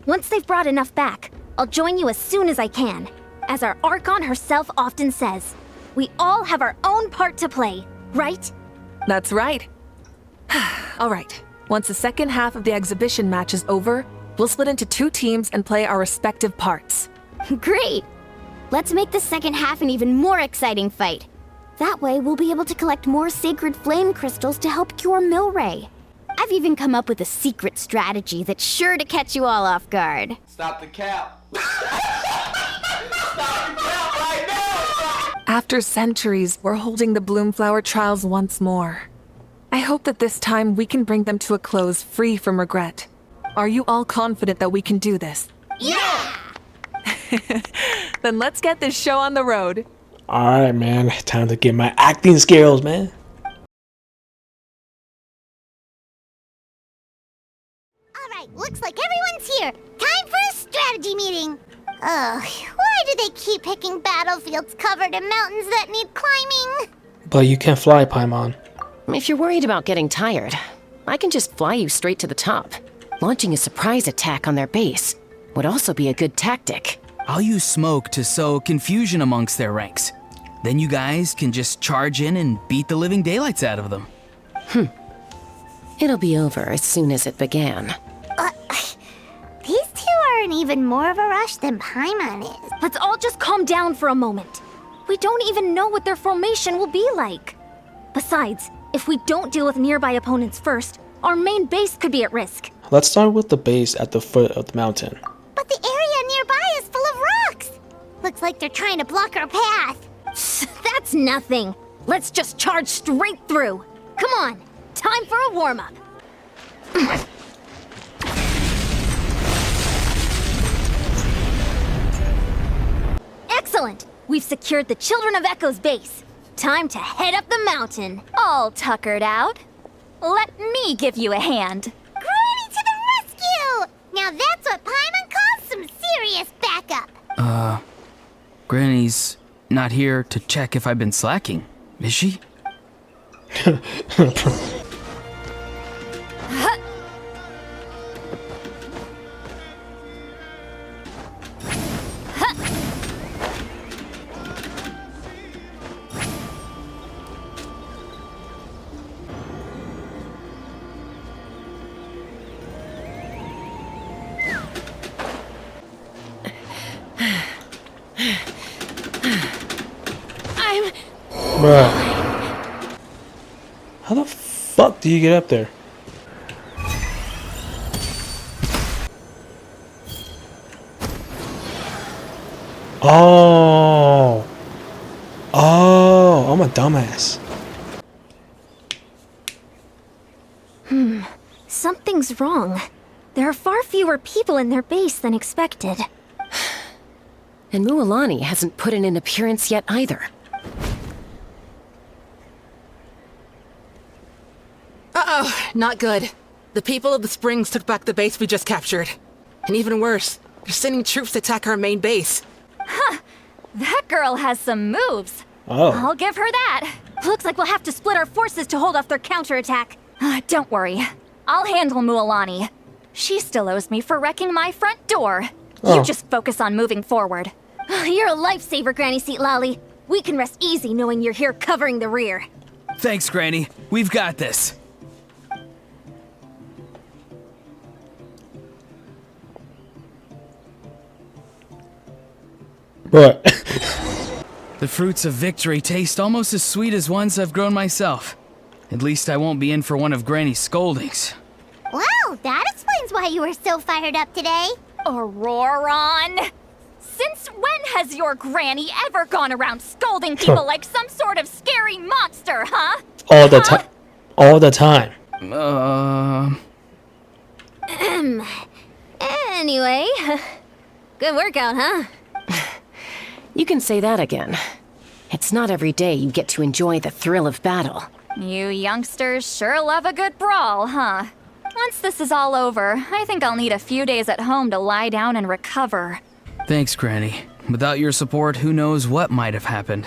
Once they've brought enough back, I'll join you as soon as I can. As our Archon herself often says, we all have our own part to play, right? That's right. All right. Once the second half of the exhibition match is over, we'll split into 2 teams and play our respective parts. Great! Let's make the second half an even more exciting fight. That way, we'll be able to collect more sacred flame crystals to help cure Milray. I've even come up with a secret strategy that's sure to catch you all off guard. Stop the cap. Stop the cap right now! After centuries, we're holding the Bloomflower trials once more. I hope that this time we can bring them to a close free from regret. Are you all confident that we can do this? Yeah! Then let's get this show on the road. Alright, man. Time to get my acting skills, man. Alright, looks like everyone's here. Time for a strategy meeting. Ugh, why do they keep picking battlefields covered in mountains that need climbing? But you can't fly, Paimon. If you're worried about getting tired, I can just fly you straight to the top. Launching a surprise attack on their base would also be a good tactic. I'll use smoke to sow confusion amongst their ranks. Then you guys can just charge in and beat the living daylights out of them. It'll be over as soon as it began. These two are in even more of a rush than Paimon is. Let's all just calm down for a moment. We don't even know what their formation will be like. Besides, if we don't deal with nearby opponents first, our main base could be at risk. Let's start with the base at the foot of the mountain. But the area nearby is full of rocks. Looks like they're trying to block our path. That's nothing. Let's just charge straight through. Come on, time for a warm-up. Excellent! We've secured the Children of Echo's base. Time to head up the mountain. All tuckered out. Let me give you a hand. Granny to the rescue! Now that's what Paimon calls some serious backup. Granny's not here to check if I've been slacking, is she? Bruh. How the fuck do you get up there? Oh. Oh, I'm a dumbass. Something's wrong. There are far fewer people in their base than expected. And Mualani hasn't put in an appearance yet either. Uh-oh, not good. The people of the Springs took back the base we just captured. And even worse, they're sending troops to attack our main base. Huh, that girl has some moves. Oh. I'll give her that. Looks like we'll have to split our forces to hold off their counterattack. Don't worry. I'll handle Mualani. She still owes me for wrecking my front door. Oh. You just focus on moving forward. You're a lifesaver, Granny Seat Lolly. We can rest easy knowing you're here covering the rear. Thanks, Granny. We've got this. But the fruits of victory taste almost as sweet as ones I've grown myself. At least I won't be in for one of Granny's scoldings. Wow, that explains why you were so fired up today. Auroron! Since when has your granny ever gone around scolding people like some sort of scary monster, huh? all the time. All the time. Anyway, good workout, huh? You can say that again. It's not every day you get to enjoy the thrill of battle. You youngsters sure love a good brawl, huh? Once this is all over, I think I'll need a few days at home to lie down and recover. Thanks, Granny. Without your support, who knows what might have happened.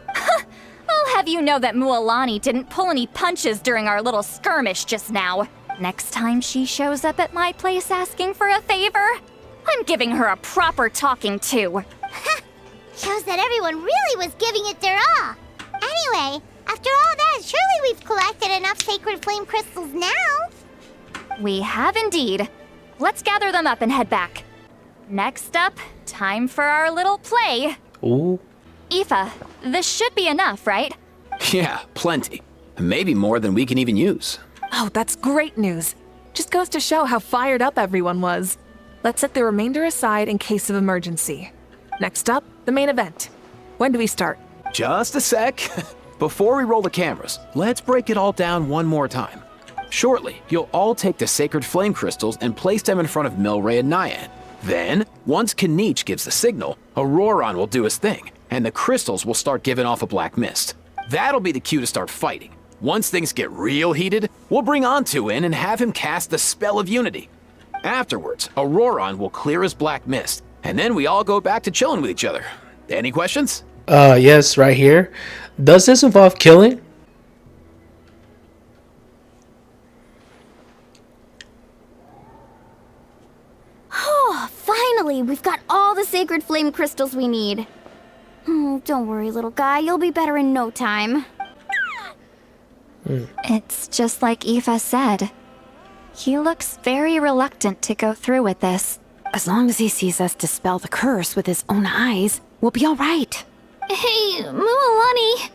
I'll have you know that Mualani didn't pull any punches during our little skirmish just now. Next time she shows up at my place asking for a favor, I'm giving her a proper talking to. Shows that everyone really was giving it their all. Anyway, after all that, surely we've collected enough sacred flame crystals now. We have indeed. Let's gather them up and head back. Next up, time for our little play. Ooh. Aoife, this should be enough, right? Yeah, plenty. Maybe more than we can even use. Oh, that's great news. Just goes to show how fired up everyone was. Let's set the remainder aside in case of emergency. Next up, the main event. When do we start? Just a sec. Before we roll the cameras, let's break it all down one more time. Shortly, you'll all take the sacred flame crystals and place them in front of Milray and Nyan. Then, once Kanich gives the signal, Auroron will do his thing, and the crystals will start giving off a black mist. That'll be the cue to start fighting. Once things get real heated, we'll bring Antu in and have him cast the spell of unity. Afterwards, Auroron will clear his black mist, and then we all go back to chilling with each other. Any questions? Yes, right here. Does this involve killing? Oh, finally, we've got all the sacred flame crystals we need. Don't worry, little guy, you'll be better in no time. It's just like Eva said. He looks very reluctant to go through with this. As long as he sees us dispel the curse with his own eyes, we'll be all right. Hey, Mualani.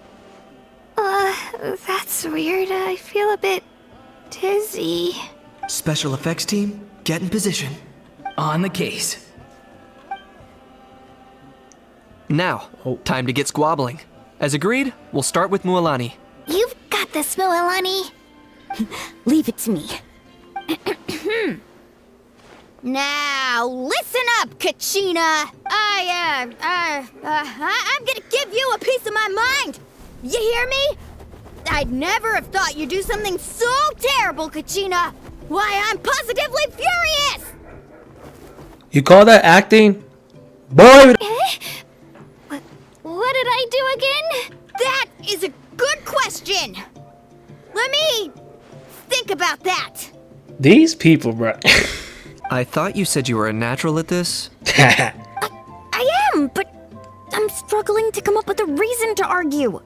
That's weird. I feel a bit dizzy. Special effects team, get in position. On the case. Now, time to get squabbling. As agreed, we'll start with Mualani. You've got this, Mualani. Leave it to me. Now, listen up, Kachina. I'm gonna give you a piece of my mind. You hear me? I'd never have thought you'd do something so terrible, Kachina. Why, I'm positively furious. You call that acting? Boy! What did I do again? That is a good question. Let me think about that. These people, bro. I thought you said you were a natural at this. I am, but I'm struggling to come up with a reason to argue.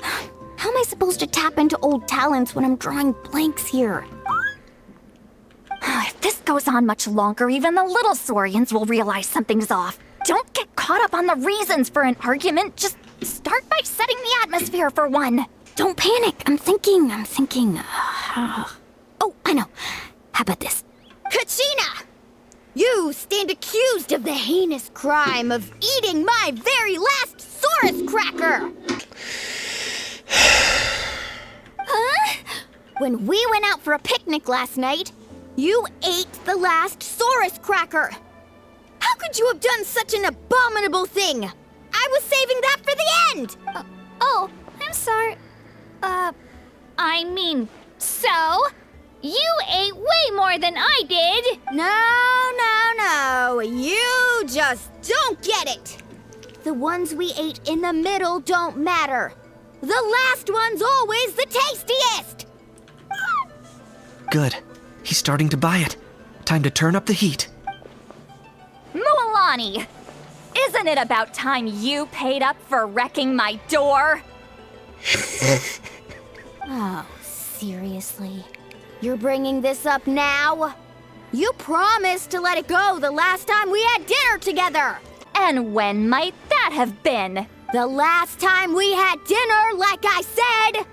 How am I supposed to tap into old talents when I'm drawing blanks here? If this goes on much longer, even the little saurians will realize something's off. Don't get caught up on the reasons for an argument. Just start by setting the atmosphere for one. Don't panic. I'm thinking. Oh, I know. How about this? Kachina! You stand accused of the heinous crime of eating my very last Saurus cracker! Huh? When we went out for a picnic last night, you ate the last Saurus cracker! How could you have done such an abominable thing? I was saving that for the end! Oh, I'm sorry. I mean, so? You ate way more than I did! No. You just don't get it! The ones we ate in the middle don't matter. The last one's always the tastiest! Good. He's starting to buy it. Time to turn up the heat. Mualani! Isn't it about time you paid up for wrecking my door? Oh, seriously? You're bringing this up now? You promised to let it go the last time we had dinner together! And when might that have been? The last time we had dinner, like I said!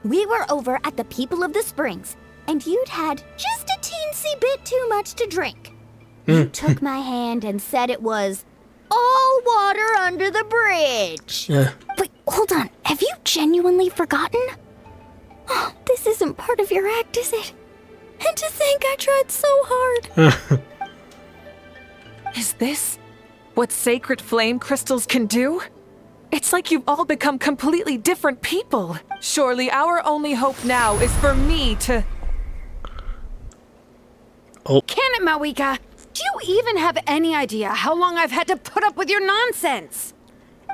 We were over at the People of the Springs, and you'd had just a teensy bit too much to drink. You took my hand and said it was all water under the bridge. Wait, hold on. Have you genuinely forgotten? Oh, this isn't part of your act, is it? And to think I tried so hard. Is this what sacred flame crystals can do? It's like you've all become completely different people. Surely our only hope now is for me to... Can it, Mawika? Do you even have any idea how long I've had to put up with your nonsense?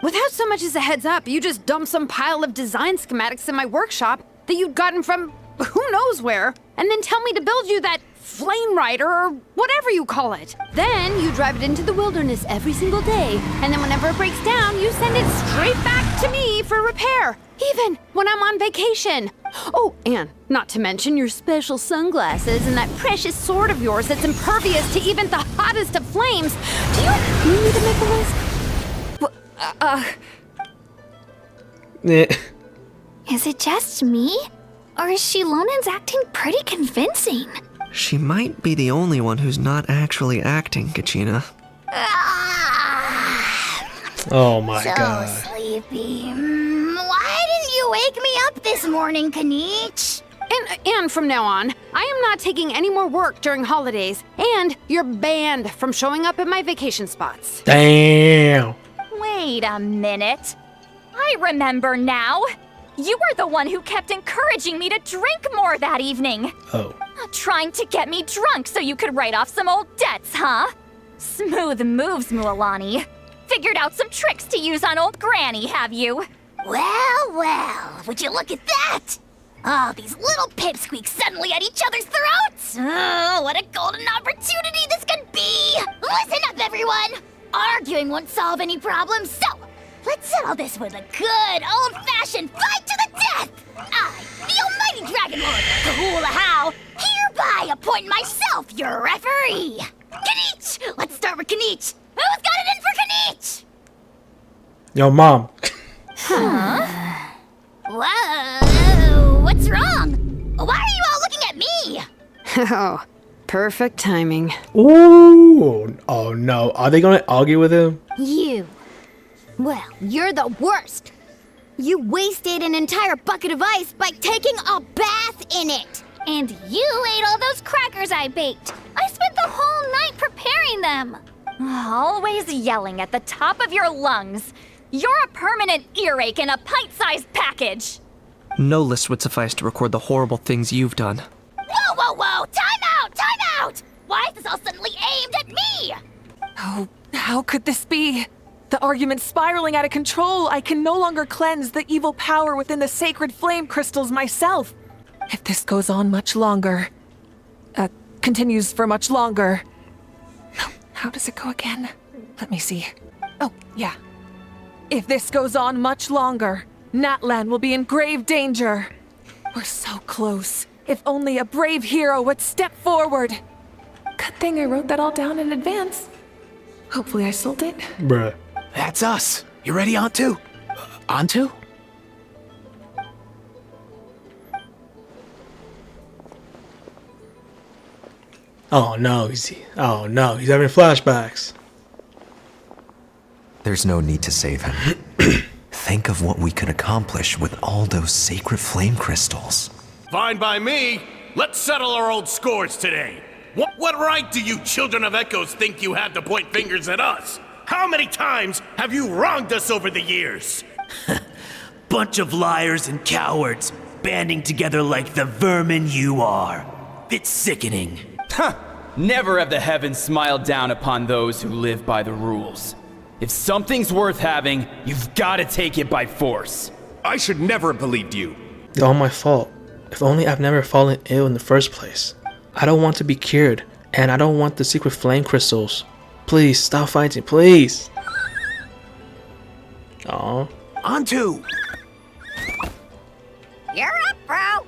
Without so much as a heads up, you just dumped some pile of design schematics in my workshop that you'd gotten from who knows where, and then tell me to build you that flame rider or whatever you call it. Then you drive it into the wilderness every single day, and then whenever it breaks down, you send it straight back to me for repair, even when I'm on vacation. Oh, and not to mention your special sunglasses and that precious sword of yours that's impervious to even the hottest of flames. Do you need me to make a list? Is it just me? Or is Shilonen's acting pretty convincing? She might be the only one who's not actually acting, Kachina. Oh my so god. Sleepy. Why didn't you wake me up this morning, Kanich? And from now on, I am not taking any more work during holidays, and you're banned from showing up at my vacation spots. Damn. Wait a minute. I remember now. You were the one who kept encouraging me to drink more that evening. Oh. Trying to get me drunk so you could write off some old debts, huh? Smooth moves, Mualani. Figured out some tricks to use on old Granny, have you? Well, would you look at that? Oh, these little pipsqueaks suddenly at each other's throats. Oh, what a golden opportunity this could be. Listen up, everyone. Arguing won't solve any problems, so let's settle this with a good old-fashioned fight to the death. I, the almighty Dragon Lord, Kahula, hereby appoint myself your referee. Kanich! Let's start with Kanich. Who's got it in for Kanich? Yo, Mom. Huh? Whoa, what's wrong? Why are you all looking at me? Oh, perfect timing. Ooh. Oh, no. Are they going to argue with him? You. Well, you're the worst. You wasted an entire bucket of ice by taking a bath in it. And you ate all those crackers I baked. I spent the whole night preparing them. Always yelling at the top of your lungs. You're a permanent earache in a pint-sized package. No list would suffice to record the horrible things you've done. Whoa! Time out! Why is this all suddenly aimed at me? Oh, how could this be? The argument's spiraling out of control. I can no longer cleanse the evil power within the sacred flame crystals myself. If this goes on much longer, continues for much longer. How does it go again? Let me see. Oh, yeah. If this goes on much longer, Natlan will be in grave danger. We're so close. If only a brave hero would step forward. Good thing I wrote that all down in advance. Hopefully I sold it. Bruh. That's us. You ready, Antu? Antu? Oh no, he's having flashbacks. There's no need to save him. Think of what we could accomplish with all those sacred flame crystals. Fine by me. Let's settle our old scores today. What right do you children of Echoes think you have to point fingers at us? How many times have you wronged us over the years? Bunch of liars and cowards, banding together like the vermin you are. It's sickening. Huh! Never have the heavens smiled down upon those who live by the rules. If something's worth having, you've got to take it by force. I should never have believed you. It's all my fault. If only I've never fallen ill in the first place. I don't want to be cured, and I don't want the secret flame crystals. Please, stop fighting, please. Aw. Antu! You're up, bro.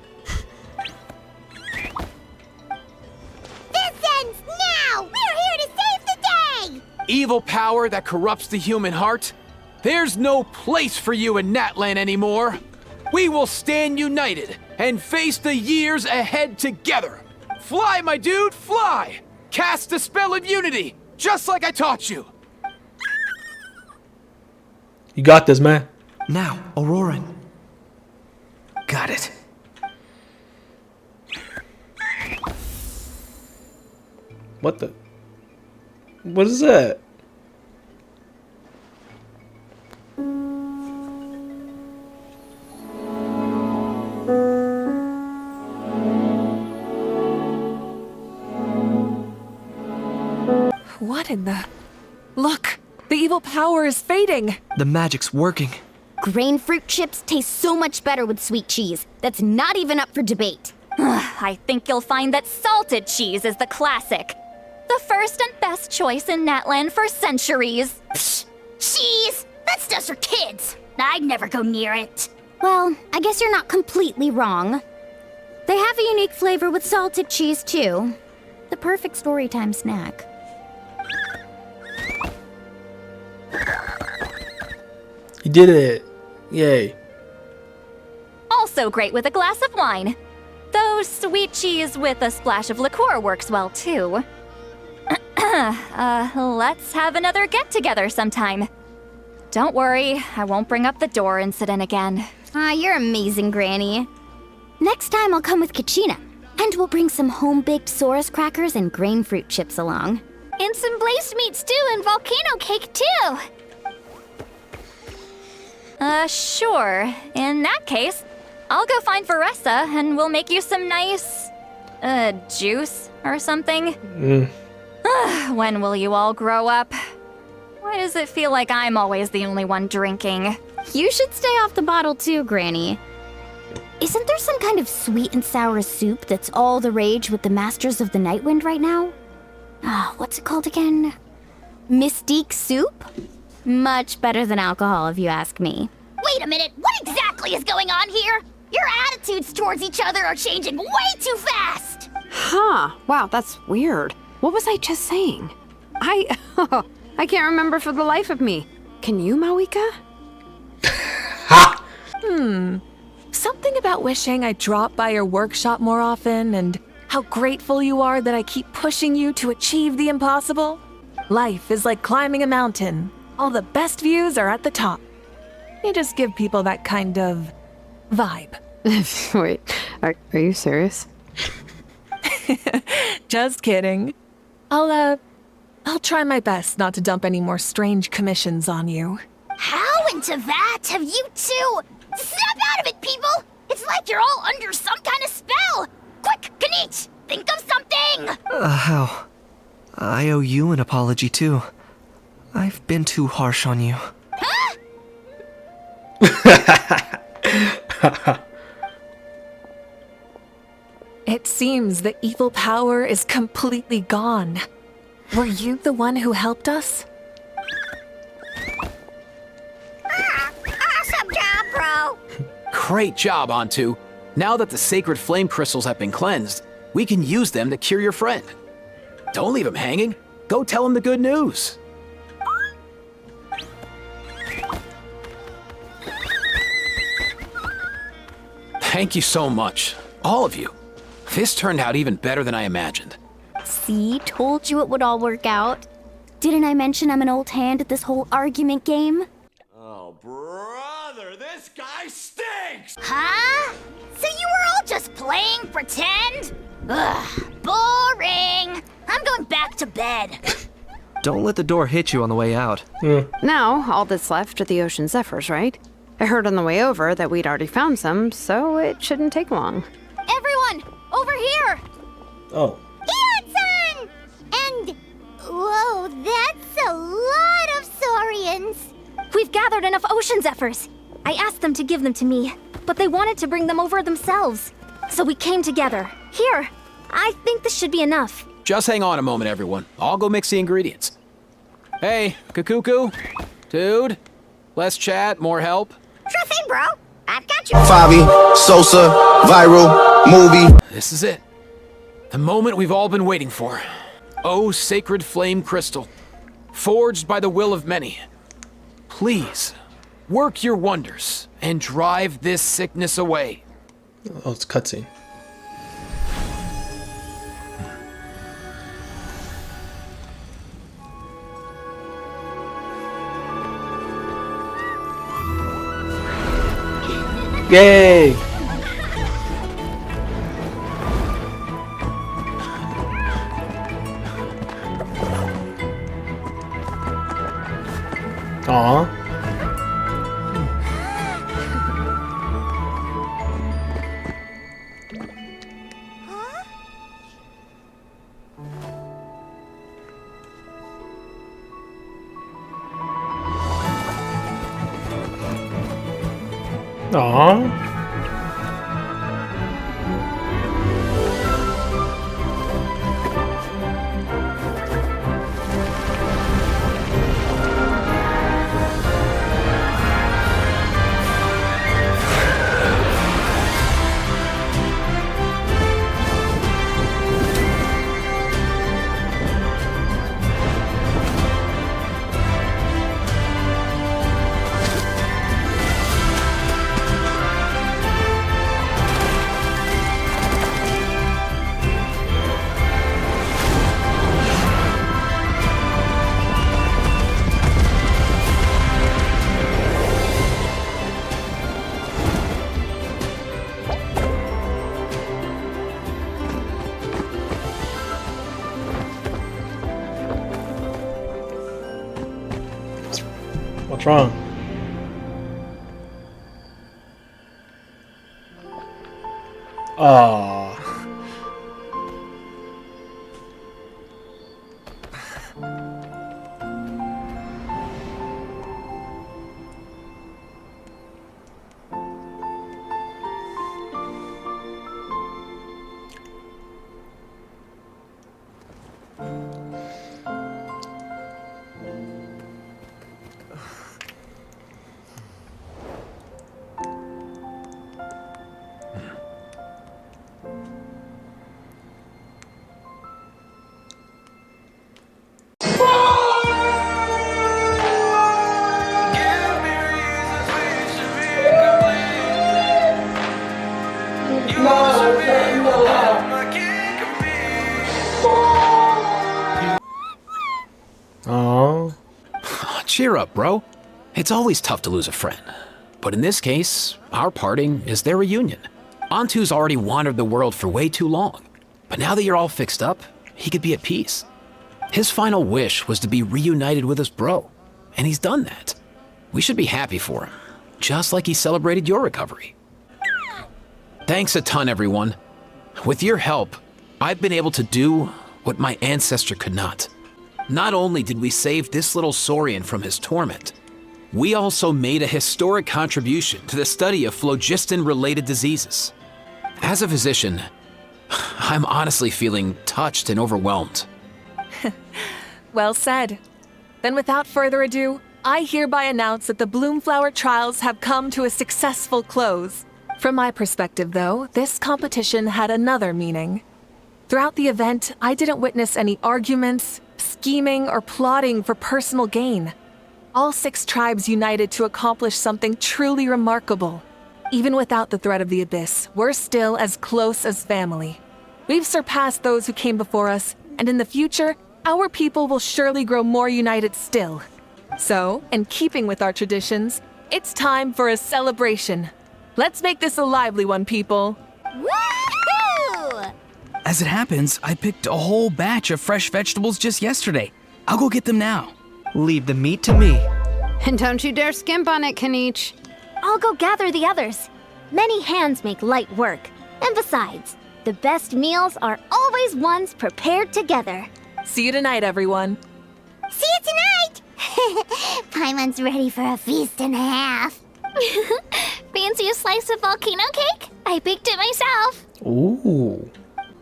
This ends now. We're here to save the day. Evil power that corrupts the human heart? There's no place for you in Natlan anymore. We will stand united and face the years ahead together. Fly, my dude, fly! Cast the spell of unity, just like I taught you. You got this, man. Now, Auroran. Got it. What the? What is that? What in the... Look! The evil power is fading! The magic's working. Grain fruit chips taste so much better with sweet cheese. That's not even up for debate. I think you'll find that salted cheese is the classic. The first and best choice in Natlan for centuries. Psh, cheese? That's just for kids. I'd never go near it. Well, I guess you're not completely wrong. They have a unique flavor with salted cheese, too. The perfect storytime snack. You did it. Yay. Also great with a glass of wine. Though sweet cheese with a splash of liqueur works well, too. Let's have another get-together sometime. Don't worry, I won't bring up the door incident again. You're amazing, Granny. Next time I'll come with Kachina. And we'll bring some home-baked Saurus crackers and grain fruit chips along. And some blazed meat stew and volcano cake, too. Sure. In that case, I'll go find Varessa and we'll make you some nice, juice or something. When will you all grow up? Why does it feel like I'm always the only one drinking? You should stay off the bottle too, Granny. Isn't there some kind of sweet and sour soup that's all the rage with the Masters of the Nightwind right now? What's it called again? Mystique soup? Much better than alcohol, if you ask me. Wait a minute, what exactly is going on here? Your attitudes towards each other are changing way too fast! Huh. Wow, that's weird. What was I just saying? I can't remember for the life of me. Can you, Mawika? Something about wishing I dropped by your workshop more often and how grateful you are that I keep pushing you to achieve the impossible. Life is like climbing a mountain. All the best views are at the top. You just give people that kind of vibe. Wait, are you serious? Just kidding. I'll try my best not to dump any more strange commissions on you. How into that have you two? Snap out of it, people! It's like you're all under some kind of spell! Quick, Kanich, think of something! How? I owe you an apology too. I've been too harsh on you. It seems the evil power is completely gone. Were you the one who helped us? Awesome job, bro! Great job, Antu. Now that the sacred flame crystals have been cleansed, we can use them to cure your friend. Don't leave him hanging. Go tell him the good news. Thank you so much, all of you. This turned out even better than I imagined. See, told you it would all work out. Didn't I mention I'm an old hand at this whole argument game? Oh, brother, this guy stinks! Huh? So you were all just playing pretend? Ugh, boring! I'm going back to bed. Don't let the door hit you on the way out. Now, all that's left are the ocean zephyrs, right? I heard on the way over that we'd already found some, so it shouldn't take long. Everyone, over here! Oh. Hiyan-san! And... whoa, that's a lot of saurians! We've gathered enough ocean zephyrs. I asked them to give them to me, but they wanted to bring them over themselves. So we came together. Here, I think this should be enough. Just hang on a moment, everyone. I'll go mix the ingredients. Hey, Kakuku, dude, less chat, more help. Sure thing, bro. I've got you. Fabi, Sosa, viral, movie. This is it. The moment we've all been waiting for. Oh, sacred flame crystal, forged by the will of many. Please, work your wonders and drive this sickness away. Oh, it's cutscene. Yay! Aww. Aww. What's wrong? Aww. Aww. Cheer up, bro. It's always tough to lose a friend. But in this case, our parting is their reunion. Antu's already wandered the world for way too long. But now that you're all fixed up, he could be at peace. His final wish was to be reunited with his bro. And he's done that. We should be happy for him. Just like he celebrated your recovery. Thanks a ton, everyone. With your help, I've been able to do what my ancestor could not. Not only did we save this little saurian from his torment, we also made a historic contribution to the study of phlogiston-related diseases. As a physician, I'm honestly feeling touched and overwhelmed. Well said. Then without further ado, I hereby announce that the Bloomflower trials have come to a successful close. From my perspective, though, this competition had another meaning. Throughout the event, I didn't witness any arguments, scheming, or plotting for personal gain. All 6 tribes united to accomplish something truly remarkable. Even without the threat of the Abyss, we're still as close as family. We've surpassed those who came before us, and in the future, our people will surely grow more united still. So, in keeping with our traditions, it's time for a celebration. Let's make this a lively one, people. Woohoo! As it happens, I picked a whole batch of fresh vegetables just yesterday. I'll go get them now. Leave the meat to me. And don't you dare skimp on it, Kanich. I'll go gather the others. Many hands make light work. And besides, the best meals are always ones prepared together. See you tonight, everyone. See you tonight! Paimon's ready for a feast and a half. Fancy a slice of volcano cake? I baked it myself. Ooh.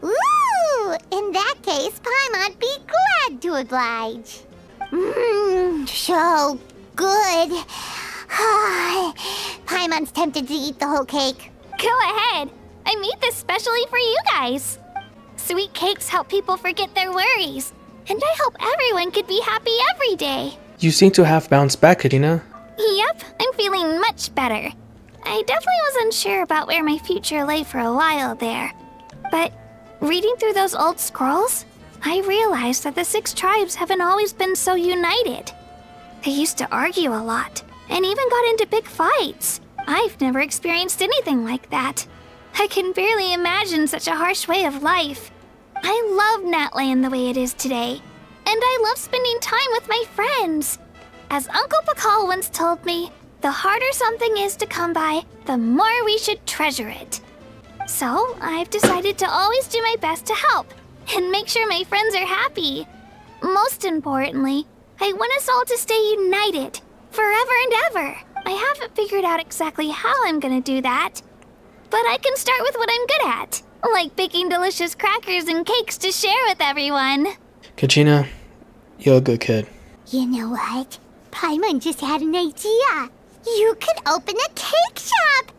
Ooh! In that case, Paimon'd be glad to oblige. Mmm, so good. Paimon's tempted to eat the whole cake. Go ahead. I made this specially for you guys. Sweet cakes help people forget their worries. And I hope everyone could be happy every day. You seem to have bounced back, Katina. Yep, I'm feeling much better. I definitely was unsure about where my future lay for a while there. But reading through those old scrolls, I realized that the 6 tribes haven't always been so united. They used to argue a lot, and even got into big fights. I've never experienced anything like that. I can barely imagine such a harsh way of life. I love Natland the way it is today, and I love spending time with my friends. As Uncle Pakal once told me, the harder something is to come by, the more we should treasure it. So I've decided to always do my best to help and make sure my friends are happy. Most importantly, I want us all to stay united, forever and ever. I haven't figured out exactly how I'm gonna do that, but I can start with what I'm good at, like baking delicious crackers and cakes to share with everyone. Kachina, you're a good kid. You know what? Paimon just had an idea. You could open a cake shop.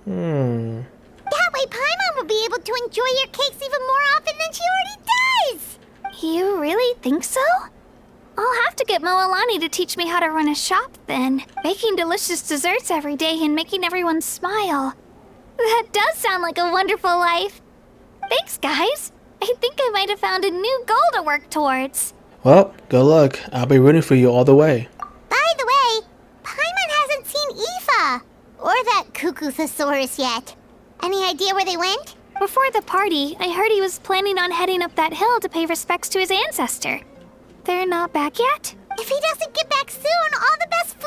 That way Paimon will be able to enjoy your cakes even more often than she already does. You really think so? I'll have to get Moalani to teach me how to run a shop then. Baking delicious desserts every day and making everyone smile. That does sound like a wonderful life. Thanks, guys. I think I might have found a new goal to work towards. Well, good luck. I'll be rooting for you all the way. By the way, Paimon hasn't seen Aoife or that Cuckoo-thesaurus yet. Any idea where they went? Before the party, I heard he was planning on heading up that hill to pay respects to his ancestor. They're not back yet? If he doesn't get back soon, all the best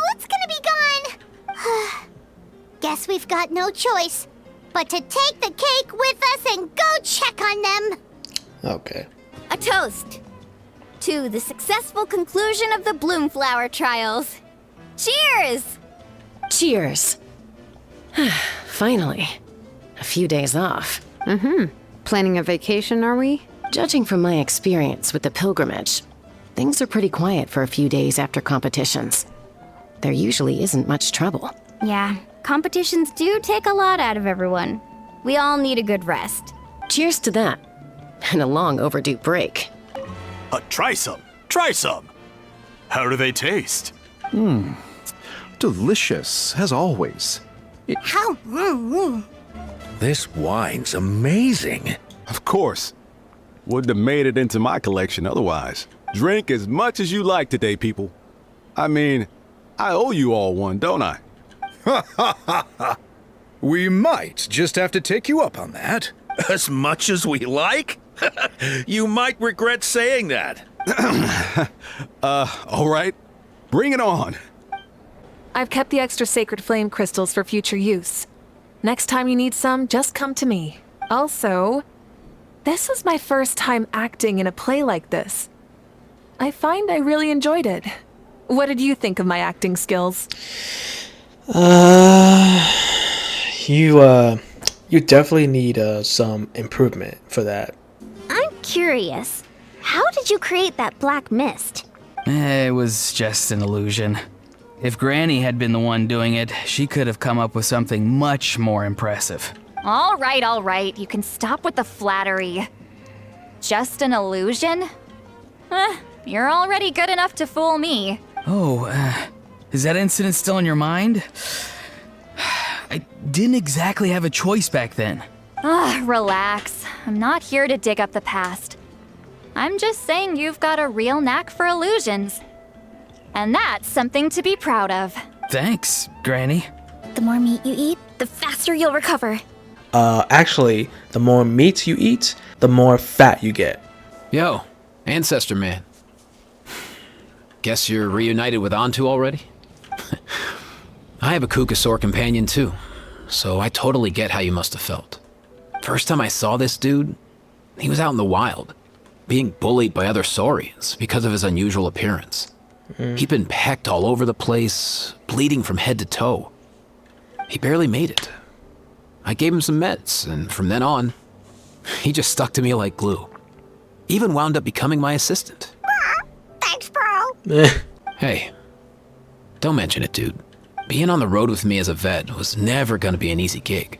Guess we've got no choice but to take the cake with us and go check on them. Okay. A toast to the successful conclusion of the Bloomflower trials. Cheers! Cheers. Finally. A few days off. Planning a vacation, are we? Judging from my experience with the pilgrimage, things are pretty quiet for a few days after competitions. There usually isn't much trouble. Yeah, competitions do take a lot out of everyone. We all need a good rest. Cheers to that. And a long overdue break. Try some. Try some. How do they taste? Delicious, as always. How? This wine's amazing. Of course. Wouldn't have made it into my collection otherwise. Drink as much as you like today, people. I mean, I owe you all one, don't I? Ha ha ha ha! We might just have to take you up on that. As much as we like? You might regret saying that. All right. Bring it on. I've kept the extra sacred flame crystals for future use. Next time you need some, just come to me. Also, this was my first time acting in a play like this. I find I really enjoyed it. What did you think of my acting skills? You definitely need some improvement for that. I'm curious. How did you create that black mist? It was just an illusion. If Granny had been the one doing it, she could have come up with something much more impressive. All right. You can stop with the flattery. Just an illusion? You're already good enough to fool me. Oh, is that incident still in your mind? I didn't exactly have a choice back then. Relax. I'm not here to dig up the past. I'm just saying you've got a real knack for illusions. And that's something to be proud of. Thanks, Granny. The more meat you eat, the faster you'll recover. Actually, the more meat you eat, the more fat you get. Yo, Ancestor Man. Guess you're reunited with Antu already? I have a Kukasaur companion too, so I totally get how you must have felt. First time I saw this dude, he was out in the wild, being bullied by other saurians because of his unusual appearance. He'd been pecked all over the place, bleeding from head to toe. He barely made it. I gave him some meds, and from then on, he just stuck to me like glue. Even wound up becoming my assistant. Thanks, bro. Hey, don't mention it, dude. Being on the road with me as a vet was never gonna be an easy gig.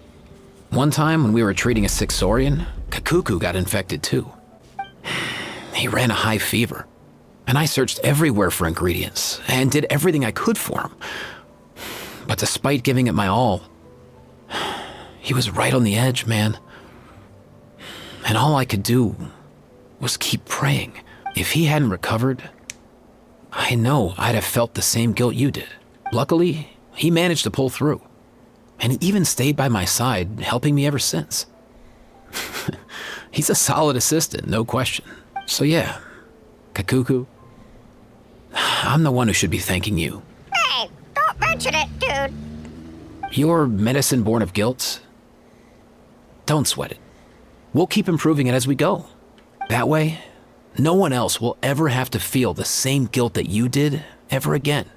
One time when we were treating a sick saurian, Kakuku got infected too. He ran a high fever, and I searched everywhere for ingredients and did everything I could for him. But despite giving it my all, he was right on the edge, man. And all I could do was keep praying. If he hadn't recovered, I know I'd have felt the same guilt you did. Luckily, he managed to pull through. And he even stayed by my side, helping me ever since. He's a solid assistant, no question. So yeah, Kakuku, I'm the one who should be thanking you. Hey, don't mention it, dude. Your medicine born of guilt? Don't sweat it. We'll keep improving it as we go. That way, no one else will ever have to feel the same guilt that you did ever again.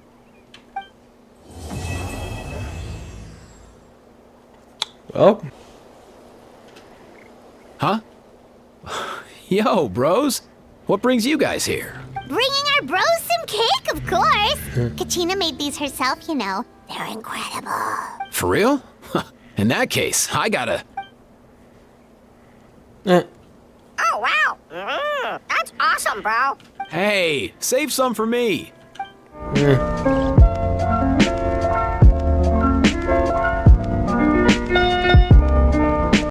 Well. Huh? Yo, bros. What brings you guys here? Bringing our bros some cake, of course. Katina made these herself, you know. They're incredible. For real? In that case, I gotta... Oh, wow. That's awesome, bro. Hey, save some for me.